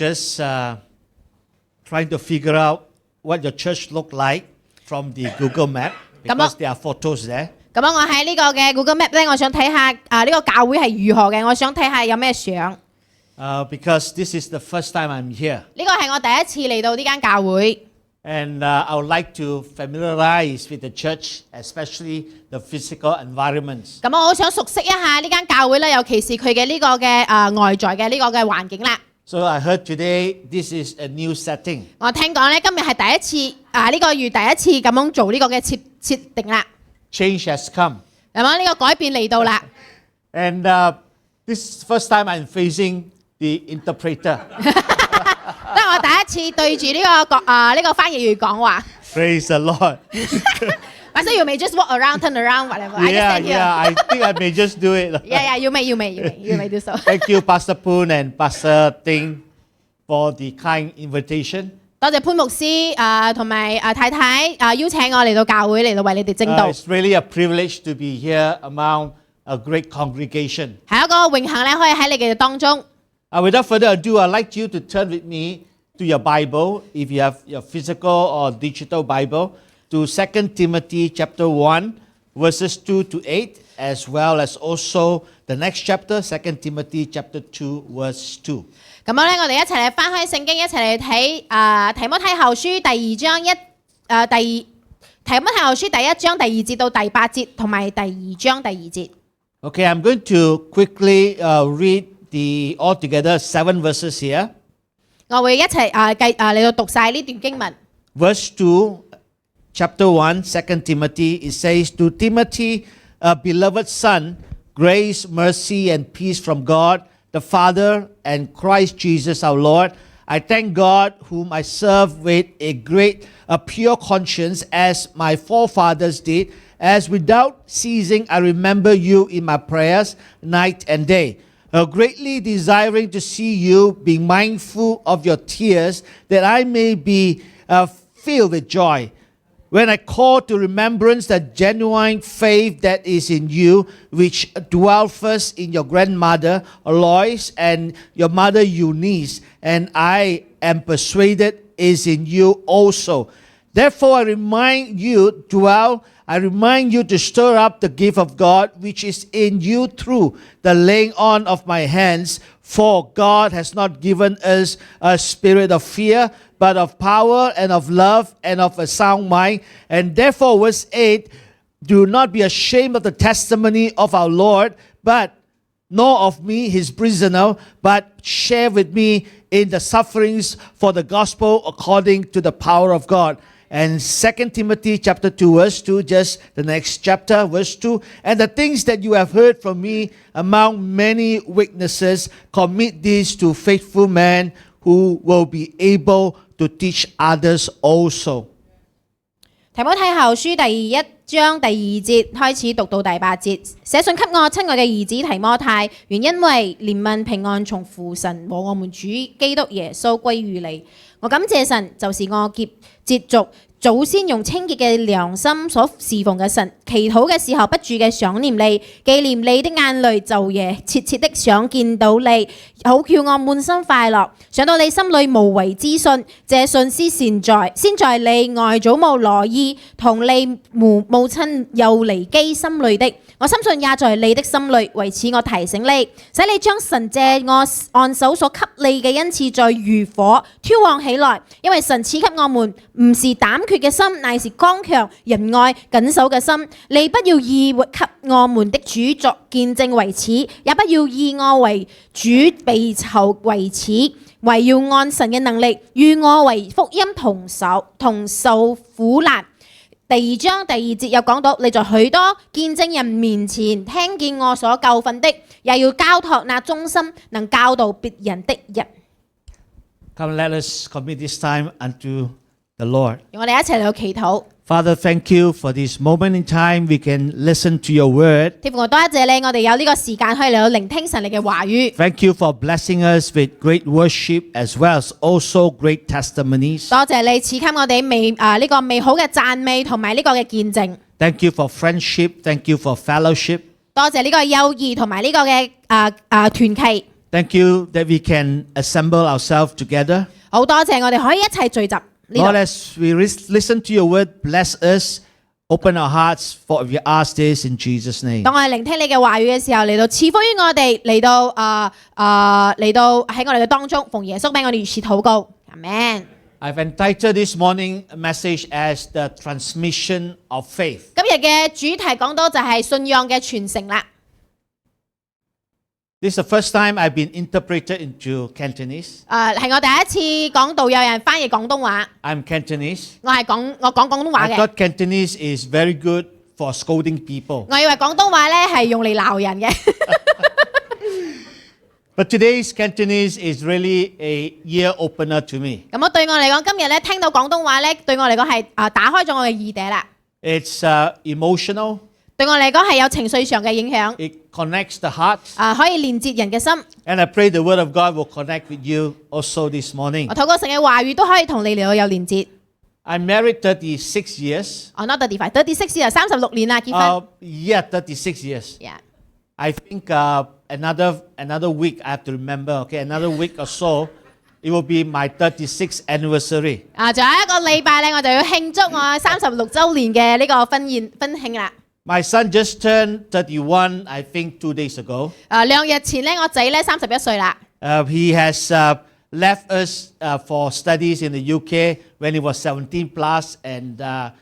just trying to figure out what your church look like from the Google Map because there are photos there. 咁我喺呢個嘅 Google Map 咧，我想睇下呢個教會係如何嘅，我想睇下有咩相。Because this is the first time I'm here. 呢個係我第一次嚟到呢間教會。And I would like to familiarize with the church, especially the physical environments. 咁我好想熟悉一下呢間教會咧，尤其是佢嘅呢個嘅外在嘅呢個嘅環境啦。So I heard today this is a new setting. 我聽講咧，今日係第一次呢個月第一次咁樣做呢個嘅設定啦。Change has come. 咁啊，呢個改變嚟到啦。And this is the first time I'm facing the interpreter. 都係我第一次對住呢個翻譯員講話。Praise the Lord. So you may just walk around, turn around, whatever. I just stand here. I think I may just do it. Yeah, you may do so. Thank you, Pastor Poon and Pastor Ting, for the kind invitation. 多謝潘牧師同埋太太邀請我嚟到教會嚟到為你哋證道。It's really a privilege to be here among a great congregation. 係一個榮幸咧，可以喺你哋當中。Without further ado, I'd like you to turn with me to your Bible, if you have your physical or digital Bible, to 2 Timothy chapter 1, verses 2 to 8, as well as also the next chapter, 2 Timothy chapter 2, verse 2. 咁樣咧，我哋一齊嚟翻開聖經，一齊嚟睇提摩太後書第二章提摩太後書第一章第2節到第8節，同埋第2章第2節。Okay, I'm going to quickly read the altogether 7 verses here. 我會一齊嚟到讀晒呢段經文。Verse 2, chapter 1, 2 Timothy, it says, To Timothy, a beloved son, grace, mercy, and peace from God, the Father, and Christ Jesus our Lord. I thank God, whom I serve with a pure conscience, as my forefathers did, as without ceasing I remember you in my prayers night and day. Greatly desiring to see you, being mindful of your tears, that I may be filled with joy. When I call to remembrance the genuine faith that is in you, which dwelt first in your grandmother Lois and your mother Eunice, and I am persuaded is in you also. Therefore I remind you to stir up the gift of God which is in you through the laying on of my hands. For God has not given us a spirit of fear, but of power and of love and of a sound mind. And therefore, verse 8, do not be ashamed of the testimony of our Lord, nor of me, his prisoner, but share with me in the sufferings for the gospel according to the power of God. And 2 Timothy chapter 2 verse 2, just the next chapter, verse 2. And the things that you have heard from me among many witnesses, commit these to faithful men who will be able to teach others also. 提摩太後書第1章第2節開始讀到第8節，寫信給我親愛嘅兒子提摩太，原因為憐憫平安從父神和我們主基督耶穌歸於你。我感謝神，就是我接續祖先用清潔嘅良心所侍奉嘅神，祈禱嘅時候不住嘅想念你，紀念你的眼淚，晝夜切切的想見到你，好叫我滿心快樂。想到你心裏無為之信，這信是先在你外祖母羅伊同你母親幼尼基心裏的。我深信也在你的心裏，為此我提醒你，使你將神借我按手所給你嘅恩賜再如火挑旺起來，因為神賜給我們唔是膽怯嘅心，乃是剛強仁愛謹守嘅心。你不要以給我們的主作見證為恥，也不要以我為主被囚為恥，惟要按神嘅能力與我為福音同受苦難。第2章第2節又講到，你在許多見證人面前聽見我所教訓的，也要交託那忠心能教導別人的人。Come, let us commit this time unto the Lord. 我哋一齊嚟到祈禱。Father, thank you for this moment in time we can listen to your word. 天父，我多謝你，我哋有呢個時間可以嚟到聆聽神你嘅話語。Thank you for blessing us with great worship as well as also great testimonies. 多謝你賜給我哋呢個美好嘅讚美同埋呢個嘅見證。Thank you for friendship. Thank you for fellowship. 多謝呢個友誼同埋呢個嘅團契。Thank you that we can assemble ourselves together. 好多謝我哋可以一齊聚集呢 Lord, 度。 as we listen to your word, bless us, open our hearts for we ask this in Jesus' name. 當我哋聆聽你嘅話語嘅時候，嚟到賜福於我哋，嚟到喺我哋嘅當中，奉耶穌名我哋如此禱告，阿們。 I've entitled this morning message as the transmission of faith. 今日嘅主題講到就係信仰嘅傳承啦。 This is the first time I've been interpreted into Cantonese. 係我第一次講道有人翻譯廣東話， I'm Cantonese. 我講廣東話 I 嘅。 thought Cantonese is very good for scolding people. 我以為廣東話咧係用嚟鬧人嘅， But today's Cantonese is really a ear opener to me. 咁對我嚟講，今日咧聽到廣東話咧，對我嚟講係打開咗我嘅耳朵啦。 It's emotional. 對我嚟講係有情緒上嘅影響， It connects the heart. 可以連接人嘅心。 And I pray the word of God will connect with you also this morning. 我透過神嘅話語都可以同你嚟到有連接。 I'm married 36 years. 我 not 36 years 36年啦，結婚。 Yeah, 36 years. Yeah. I think another week I have to remember, okay, another week or so, it will be my 36th anniversary. 仲有一個禮拜咧，我就要慶祝我36週年嘅呢個婚慶啦。 My son just turned 31, I think 2 days ago. 2日前咧，我仔咧31歲啦。He has left us for studies in the UK when he was 17 plus, and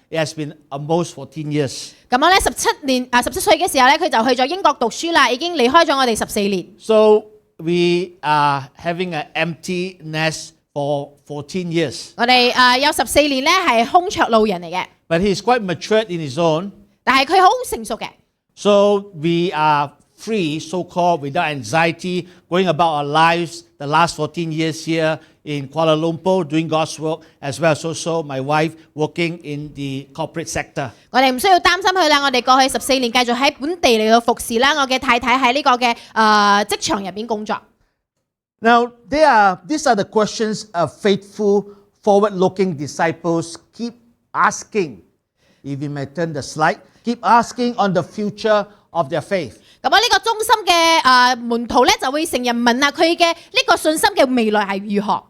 it has been almost 14 years. 咁我咧17歲嘅時候咧，佢就去咗英國讀書啦，已經離開咗我哋14年。So we are having an empty nest for 14 years. 我哋有14年咧係空桌路人嚟嘅， But he's quite matured in his own. 但係佢好成熟嘅。 So we are free, so-called, without anxiety, going about our lives the last 14 years here in Kuala Lumpur, doing God's work, as well as also my wife working in the corporate sector. 我哋唔需要擔心佢啦，我哋過去14年繼續喺本地嚟到服侍啦。我嘅太太喺呢個嘅職場入邊工作。 Now, these are the questions of faithful, forward-looking disciples keep asking. If you may turn the slide, keep asking on the future of their faith. 咁呢個忠心嘅門徒咧就會成日問啊，佢嘅呢個信心嘅未來係如何？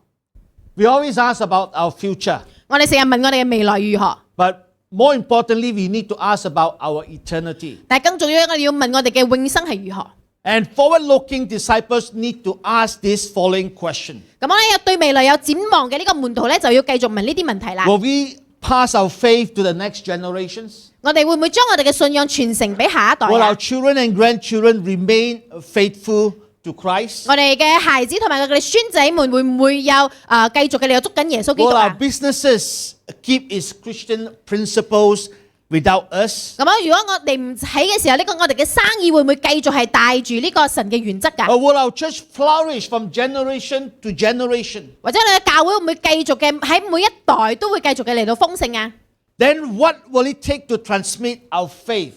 We always ask about our future, 我哋成日問我哋嘅未來如何， but more importantly, we need to ask about our eternity. 但係更重要，我哋要問我哋嘅永生係如何。 And forward-looking disciples need to ask this following question. 咁咧對未來有展望嘅呢個門徒咧就要繼續問呢啲問題啦。 Will we pass our faith to the next generations? 我哋會唔會將我哋嘅信仰傳承俾下一代 Will 啊 our？children and grandchildren remain faithful to Christ? 我哋嘅孩子同埋佢哋孫仔們會唔會有繼續嘅嚟到捉緊耶穌基 Will 督 our 啊？ businesses keep its Christian principles without us? 咁如果我哋唔喺嘅時候，呢個我哋嘅生意會唔會繼續係帶住呢個神嘅原則㗎？ Or will our church flourish from generation to generation? 或者你嘅教會會唔會繼續嘅喺每一代都會繼續嘅嚟到豐盛啊？ Then what will it take to transmit our faith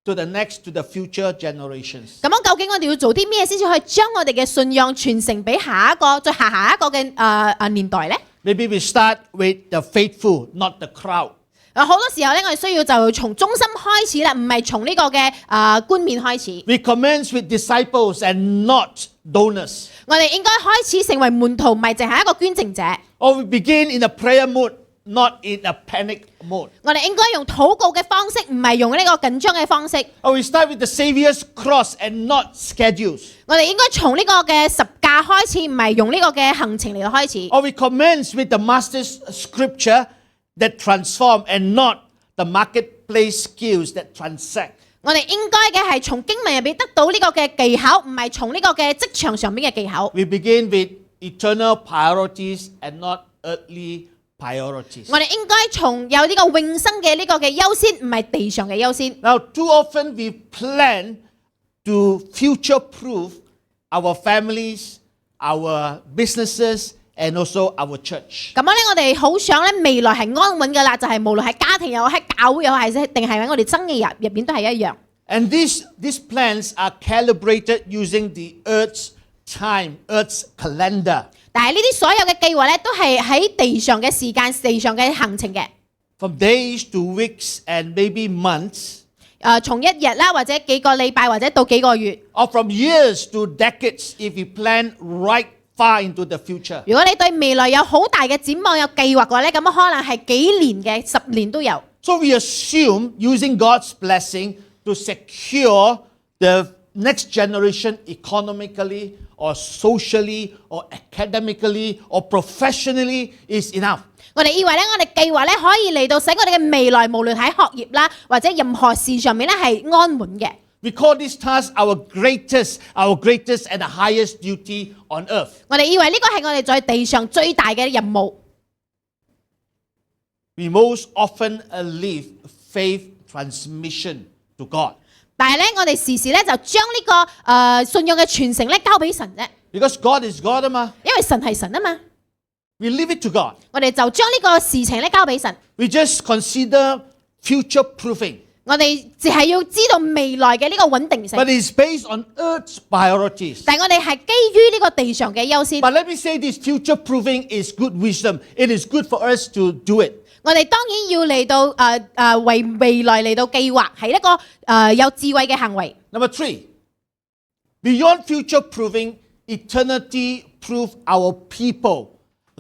to the next, to the future generations? 咁究竟我哋要做啲咩先至可以將我哋嘅信仰傳承俾下一個、再下一個嘅年代咧？ Maybe we start with the faithful, not the crowd. 好多時候咧，我哋需要就從中心開始啦，唔係從呢個嘅冠冕開始。 We commence with disciples and not donors. 我哋應該開始成為門徒，唔係淨係一個捐贈者。 Or we begin in a prayer mood, not in a panic mode. 我哋應該用禱告嘅方式，唔係用呢個緊張嘅方式。 Or we start with the Savior's cross and not schedules. 我哋應該從呢個嘅十架開始，唔係用呢個嘅行程嚟到開始。 Or we commence with the Master's scripture that transform and not the marketplace skills that transact. 我哋應該嘅係從經文入邊得到呢個嘅技巧，唔係從呢個嘅職場上邊嘅技巧。 We begin with eternal priorities and not earthly priorities. 我哋應該從有呢個永生嘅呢個嘅優先，唔係地上嘅優先。 Now, too often we plan to future-proof our families, our businesses, and also our church. 咁咧，我哋好想咧未來係安穩嘅啦，就係無論係家庭又好，喺教會又好，係定係喺我哋生意入邊都係一樣。 And these plans are calibrated using the Earth's time, Earth's calendar. 但係呢啲所有嘅計劃咧，都係喺地上嘅時間、地上嘅行程嘅。 From days to weeks and maybe months, 從一日啦，或者幾個禮拜，或者到幾個月。 or from years to decades if we plan right far into the future. 如果你對未來有好大嘅展望、有計劃嘅話咧，咁可能係幾年嘅、10年都有。 So we assume using God's blessing to secure the next generation economically or socially or academically or professionally is enough. 我哋以為咧，我哋計劃咧可以嚟到使我哋嘅未來，無論喺學業啦，或者任何事上面咧係安穩嘅。 We call this task our greatest and the highest duty on earth. 我哋以為呢個係我哋在地上最大嘅任務。 We most often leave faith transmission to God. 但係咧，我哋時時咧就將呢個信仰嘅傳承咧交俾神啫， Because God is God 嘛. 因為神係神啊嘛。 We leave it to God. 我哋就將呢個事情咧交俾神。 We just consider future proofing. 我哋只係要知道未來嘅呢個穩定性， But it's based on earth's priorities. 但係我哋係基於呢個地上嘅優先。 But let me say this future proofing is good wisdom. It is good for us to do it. 我哋當然要嚟到為未來嚟到計劃，係一個有智慧嘅行為。 Number 3, beyond future proofing, eternity proof our people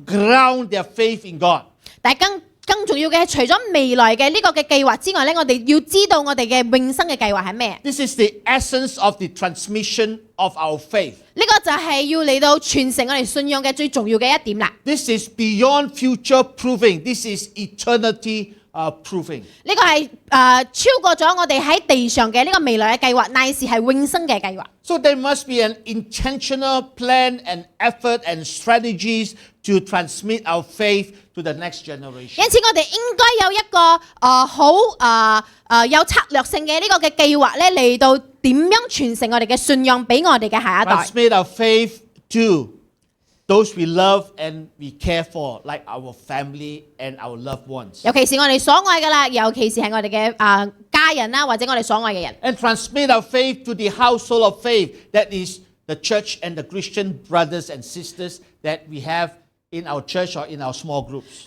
ground their faith in God. 但係更重要嘅係，除咗未來嘅呢個嘅計劃之外咧，我哋要知道我哋嘅永生嘅計劃係咩？ This is the essence of the transmission of our faith. 呢個就係要嚟到傳承我哋信仰嘅最重要嘅一點啦。 This is beyond future proving. This is eternity proving. 呢個係超過咗我哋喺地上嘅呢個未來嘅計劃，乃是係永生嘅計劃。 So there must be an intentional plan and effort and strategies to transmit our faith to the next generation. 因此，我哋應該有一個好有策略性嘅呢個嘅計劃咧，嚟到點樣傳承我哋嘅信仰俾我哋嘅下一代。 Transmit our faith to those we love and we care for, like our family and our loved ones. 尤其是我哋所愛嘅啦，尤其是係我哋嘅家人啦，或者我哋所愛嘅人。 And transmit our faith to the household of faith, that is the church and the Christian brothers and sisters that we have in our church or in our small groups.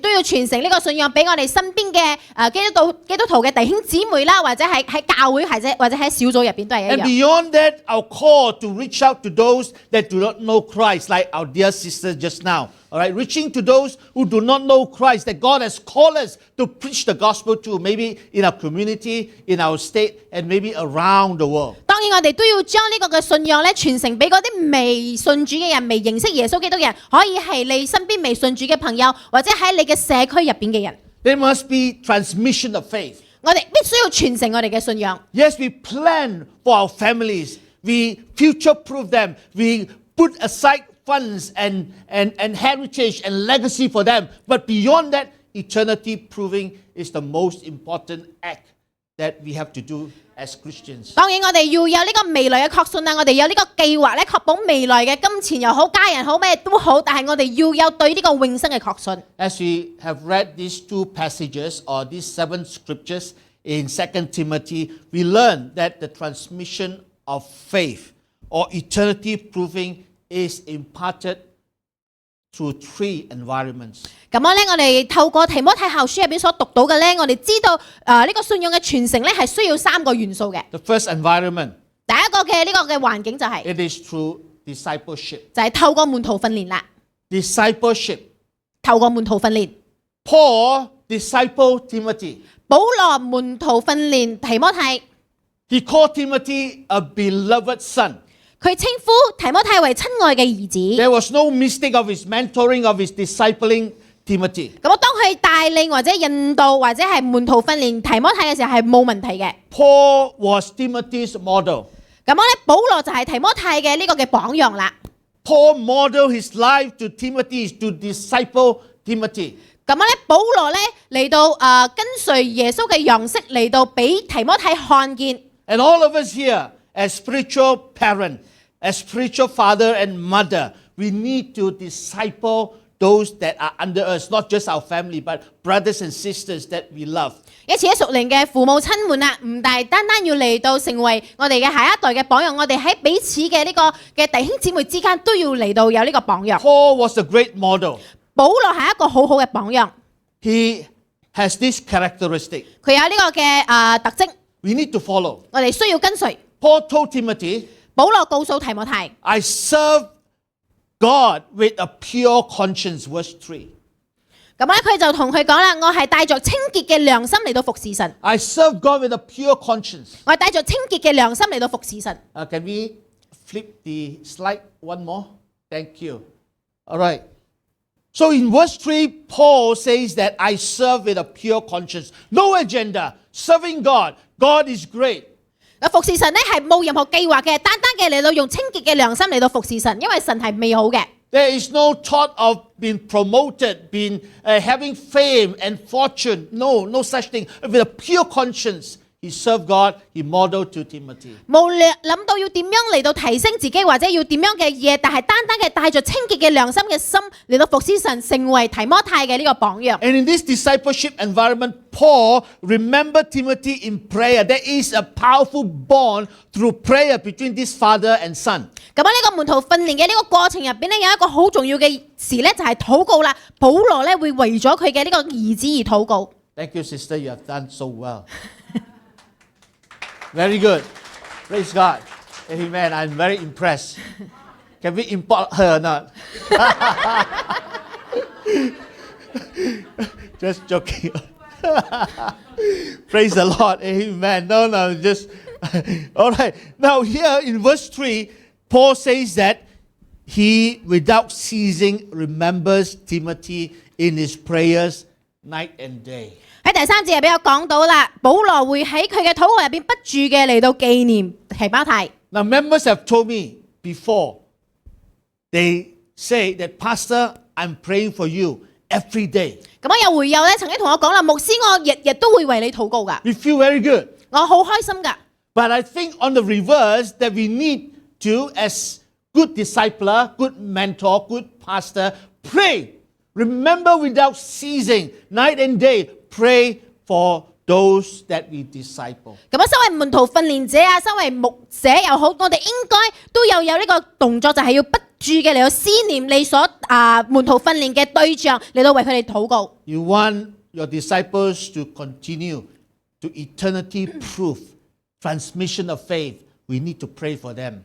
都要傳承呢個信仰俾我哋身邊嘅基督徒嘅弟兄姊妹啦，或者喺教會或者喺小組入邊都係一 And 樣。 beyond that, our call to reach out to those that do not know Christ, like our dear sister just now. All right, reaching to those who do not know Christ, that God has called us to preach the gospel to, maybe in our community, in our state, and maybe around the world. 當然我哋都要將呢個嘅信仰咧傳承俾嗰啲未信主嘅人、未認識耶穌基督嘅人，可以係你身邊未信主嘅朋友，或者喺你嘅社區入邊嘅人。 There must be transmission of faith. 我哋必須要傳承我哋嘅信仰。 Yes, we plan for our families. We future-proof them. We put aside funds and heritage and legacy for them. But beyond that, eternity proving is the most important act that we have to do as Christians. 當然我哋要有呢個未來嘅確信啦，我哋有呢個計劃咧，確保未來嘅金錢又好、家人好咩都好，但係我哋要有對呢個永生嘅確信。 As we have read these 2 passages or these 7 scriptures in 2 Timothy, we learn that the transmission of faith or eternity proving is imparted through 3 environments. 咁樣咧，我哋透過提摩太後書入邊所讀到嘅咧，我哋知道呢個信仰嘅傳承咧係需要3個元素嘅。 The first environment, 第一個嘅呢個嘅環境就係、it is through discipleship. 透過門徒訓練啦， Discipleship. 透過門徒訓練。 Paul discipled Timothy. 保羅門徒訓練提摩太， He called Timothy a beloved son. 佢稱呼提摩太為親愛嘅兒子。 There was no mistake of his mentoring, of his discipling Timothy. 咁當佢帶領或者引導或者係門徒訓練提摩太嘅時候係冇問題嘅。 Paul was Timothy's model. 咁咧，保羅就係提摩太嘅呢個嘅榜樣啦。 Paul modeled his life to Timothy to disciple Timothy. 咁咧，保羅咧嚟到跟隨耶穌嘅樣式嚟到俾提摩太看見。 And all of us here, as spiritual parents, as spiritual father and mother, we need to disciple those that are under us, not just our family, but brothers and sisters that we love. 因此，屬靈嘅父母親們啊，唔單單要嚟到成為我哋嘅下一代嘅榜樣，我哋喺彼此嘅呢個嘅弟兄姊妹之間都要嚟到有呢個榜樣。 Paul was a great model. 保羅係一個好好嘅榜樣， He has this characteristic. 佢有呢個嘅特徵。We need to follow. 我哋需要跟隨。 Paul told Timothy, 保羅告訴提摩太， I serve God with a pure conscience, verse 3. 咁咧佢就同佢講啦，我係帶着清潔嘅良心嚟到服侍神， I serve God with a pure conscience. 我係帶着清潔嘅良心嚟到服侍神。 Can we flip the slide one more? Thank you. All right. So in verse 3, Paul says that I serve with a pure conscience. No agenda. Serving God. God is great. 服侍神咧係冇任何計劃嘅，單單嘅嚟到用清潔嘅良心嚟到服侍神，因為神係美好嘅。 There is no thought of being promoted, having fame and fortune. No, no such thing. With a pure conscience, he served God. He modeled to Timothy. 冇諗到要點樣嚟到提升自己，或者要點樣嘅嘢，但係單單嘅帶着清潔嘅良心嘅心嚟到服侍神，成為提摩太嘅呢個榜樣。 And in this discipleship environment, Paul remembered Timothy in prayer. There is a powerful bond through prayer between this father and son. 咁喺呢個門徒訓練嘅呢個過程入邊咧，有一個好重要嘅事咧，就係禱告啦。保羅咧會為咗佢嘅呢個兒子而禱告。 Thank you, sister. You have done so well. Very good. Praise God. Amen. I'm very impressed. Can we import her or not? Just joking. Praise the Lord. Amen. No, just. All right. Now, here in verse 3, Paul says that he, without ceasing, remembers Timothy in his prayers night and day. 喺第三節入邊有講到啦，保羅會喺佢嘅禱告入邊不住嘅嚟到紀念提摩太。 Now, members have told me before, they say that, Pastor, I'm praying for you every day. 咁有會友咧曾經同我講啦，牧師我日日都會為你禱告噶， We feel very good. 我好開心噶。 But I think on the reverse, that we need to, as good discipler, good mentor, good pastor, pray. Remember without ceasing, night and day, pray for those that we disciple. 咁身為門徒訓練者啊，身為牧者又好，我哋應該都有呢個動作，就係要不住嘅嚟到思念你所門徒訓練嘅對象，嚟到為佢哋禱告。 You want your disciples to continue to eternity-proof transmission of faith. We need to pray for them.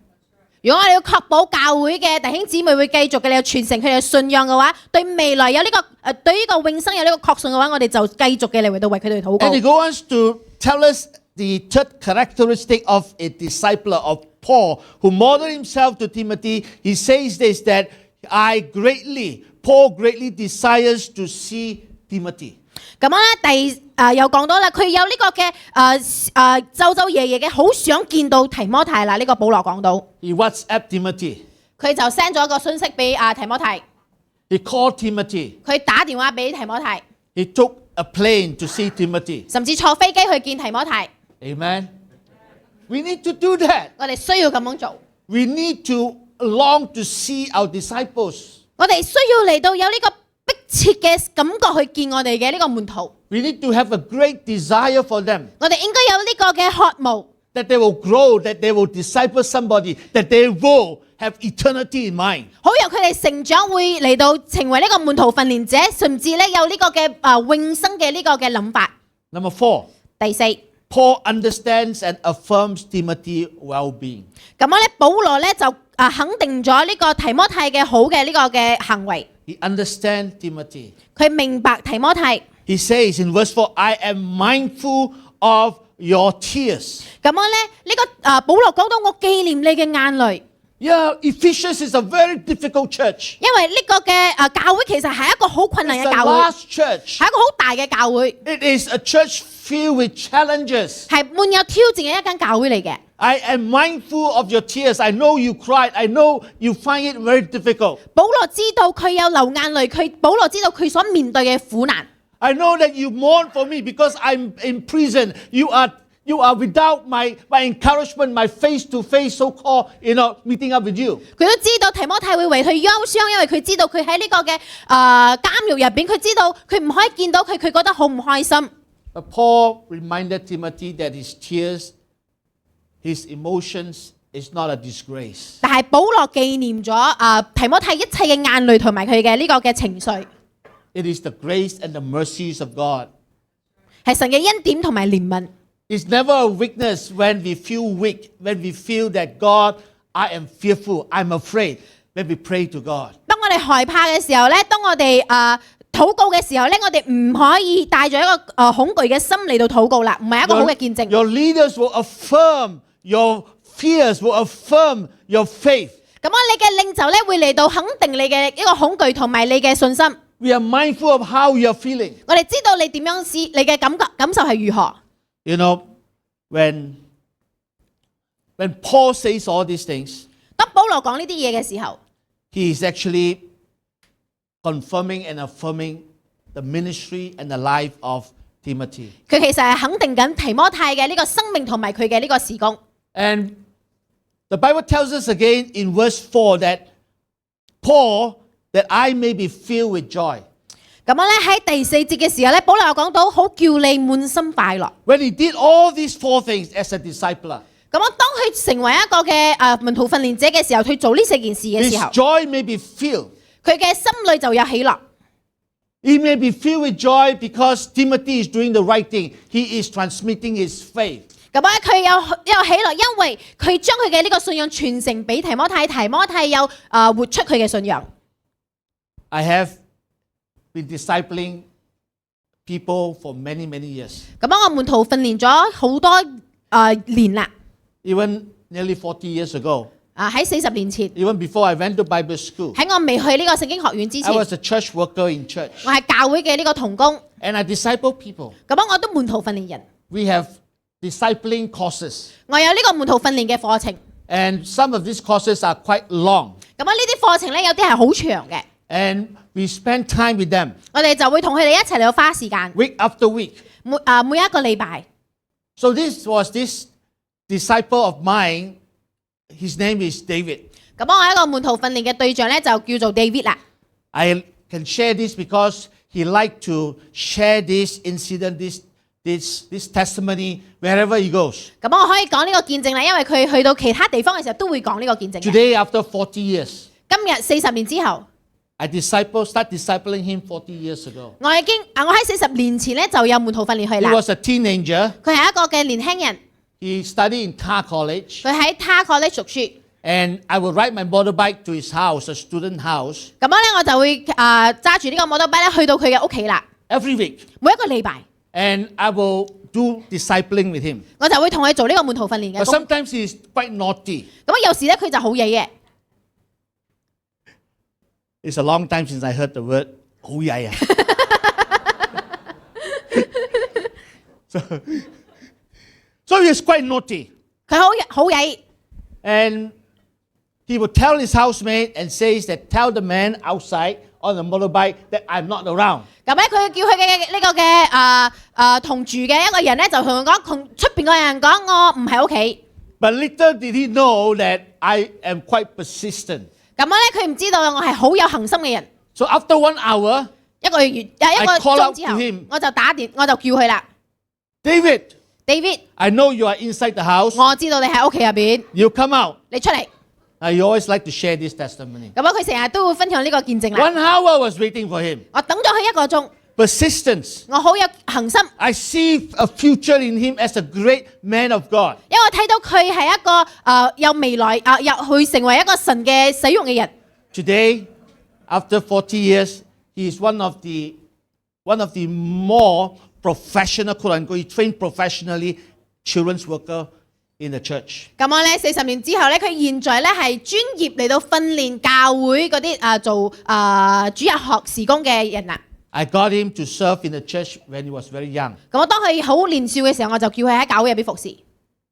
如果我哋要確保教會嘅弟兄姊妹會繼續嘅嚟傳承佢哋嘅信仰嘅話，對未來有呢個對呢個永生有呢個確信嘅話，我哋就繼續嘅嚟為佢哋禱告。 And he goes on to tell us the third characteristic of a discipler of Paul, who modeled himself to Timothy. He says this, that Paul greatly desires to see Timothy. 咁咧又講到啦，佢有呢個嘅晝夜夜嘅好想見到提摩太啦。呢個保羅講到， He WhatsApp Timothy. 佢就 send 咗一個信息俾提摩太， He called Timothy. 佢打電話俾提摩太， He took a plane to see Timothy. 甚至坐飛機去見提摩太。 Amen. We need to do that. 我哋需要咁樣做， We need to long to see our disciples. 我哋需要嚟到有呢個迫切嘅感覺去見我哋嘅呢個門徒。 We need to have a great desire for them, 我哋應該有呢個嘅渴慕， that they will grow, that they will disciple somebody, that they will have eternity in mind. 好讓佢哋成長，會嚟到成為呢個門徒訓練者，甚至咧有呢個嘅永生嘅呢個嘅諗法。 Number 4, 第四，咁 Paul understands and affirms Timothy's well-being. 樣咧，保羅咧就肯定咗呢個提摩太嘅好嘅呢個嘅行為， He understands Timothy. 佢明白提摩太。 He says in verse 4, I am mindful of your tears. 咁樣咧，呢個保羅講到我紀念你嘅眼淚， Yeah, Ephesians is a very difficult church. 因為呢個嘅教會其實係一個好困難 It's 嘅 a 教會， large church. 係一個好大嘅教會， It is a church filled with challenges. 係滿有挑戰嘅一間教會嚟嘅。 I am mindful of your tears. I know you cried. I know you find it very difficult. 保羅知道佢有流眼淚，保羅知道佢所面對嘅苦難。 I know that you mourn for me because I'm in prison. You are without my encouragement, my face-to-face so-called, meeting up with you. 佢都知道提摩太會為佢憂傷，因為佢知道佢喺呢個嘅監獄入邊，佢知道佢唔可以見到佢，佢覺得好唔開心。 But Paul reminded Timothy that his tears, his emotions is not a disgrace. 但係保羅紀念咗提摩太一切嘅眼淚同埋佢嘅呢個嘅情緒， It is the grace and the mercies of God. 係神嘅恩典同埋憐憫。It's never a weakness when we feel weak, when we feel that God, I am fearful, I'm afraid, when we pray to God. 當我哋害怕嘅時候咧，當我哋禱告嘅時候咧，我哋唔可以帶咗一個恐懼嘅心嚟到禱告啦，唔係一個好嘅見證。 Your leaders will affirm your fears, will affirm your faith. 咁你嘅領袖咧會嚟到肯定你嘅一個恐懼同埋你嘅信心。 We are mindful of how you are feeling. 我哋知道你點樣試，你嘅感受係如何。 You know, when Paul says all these things, 當保羅講呢啲嘢嘅時候， he is actually confirming and affirming the ministry and the life of Timothy. 佢其實係肯定緊提摩太嘅呢個生命同埋佢嘅呢個事工。 And the Bible tells us again in verse 4 that Paul, that I may be filled with joy. 咁樣咧喺第4節嘅時候咧，保羅有講到好叫你滿心快樂。 When he did all these 4 things as a discipler, 咁當佢成為一個嘅門徒訓練者嘅時候，佢做呢4件事嘅 his 時候， joy may be filled. 佢嘅心裏就有喜樂。 He may be filled with joy because Timothy is doing the right thing. He is transmitting his faith. 咁樣佢有喜樂，因為佢將佢嘅呢個信仰傳承俾提摩太，提摩太有活出佢嘅信仰。 I have been discipling people for many, many years. 咁樣我門徒訓練咗好多年啦， Even nearly 40 years ago, 喺40年前， even before I went to Bible school, 喺我未去呢個聖經學院之 I 前， was a church worker in church. 我係教會嘅呢個同工， And I disciple people. 咁樣我都門徒訓練人， We have discipling courses. 我有呢個門徒訓練嘅課程。 And some of these courses are quite long. 咁呢啲課程咧有啲係好長嘅， And we spend time with them 我哋就會同佢哋一齊嚟到花時間， week after week. 每一個禮拜。 So this was this disciple of mine. His name is David. 咁我一個門徒訓練嘅對象咧就叫做 David 啦。 I can share this because he liked to share this incident, this testimony wherever he goes. 咁我可以講呢個見證啦，因為佢去到其他地方嘅時候都會講呢個見證嘅。 Today, after 40 years, 今日40年之後， I start discipling him 40 years ago. 我喺40年前咧就有門徒訓練佢 He 啦。 was a teenager. 佢係一個嘅年輕人， He studied in Tar College. 佢喺他 college 讀書。 And I would ride my motorbike to his house, a student house, 咁樣咧我就會揸住呢個摩托車咧去到佢嘅屋企啦， every week. 每一個禮拜 And I will do discipling with him. 我就會同佢做呢個門徒訓練嘅 But 工。 sometimes he's quite naughty. 咁有時咧佢就好嘢嘅。 It's a long time since I heard the word 好曳啊。So he is quite naughty. 佢好嘢， And he would tell his housemate and says that tell the man outside on the motorbike that I'm not around. 咁咧佢叫佢嘅呢個嘅同住嘅一個人咧就同佢講，同出邊嘅人講我唔喺屋企。 But little did he know that I am quite persistent. 咁樣咧佢唔知道我係好有恒心嘅人。 So after 1 hour, 一個鐘之 call 後 out to him.，我就叫佢啦 David, ，David， I know you are inside the house. 我知道你喺屋企入邊， You come out. 你出嚟。 Now, you always like to share this testimony. 咁佢成日都會分享呢個見證啦。 1 hour I was waiting for him. 我等咗佢1個鐘， Persistence. 我好有恒心， I see a future in him as a great man of God. 因為我睇到佢係一個有未來入去成為一個神嘅使用嘅人。 Today, after 40 years, he is one of the more professional, quote unquote, he trained professionally children's worker in the church. 咁我咧40年之後咧，佢現在咧係專業嚟到訓練教會嗰啲做主日學事工嘅人啦。 I got him to serve in the church when he was very young. 咁我當佢好年少嘅時候，我就叫佢喺教會入邊服侍。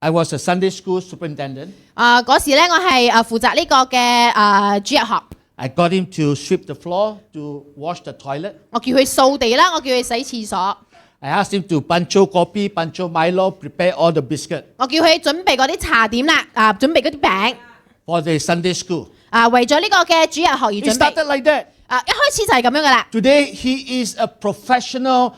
I was a Sunday school superintendent. 嗰時咧，我係負責呢個嘅主日學。 I got him to sweep the floor, to wash the toilet. 我叫佢掃地啦，我叫佢洗廁所， I asked him to pancho coffee, pancho Milo, prepare all the biscuit 我叫佢準備嗰啲茶點啦，準備嗰啲餅。 for the Sunday school. 為咗呢個嘅主日學而 He 準備。 started like that. 一開始就係咁樣噶啦。 Today, he is a professional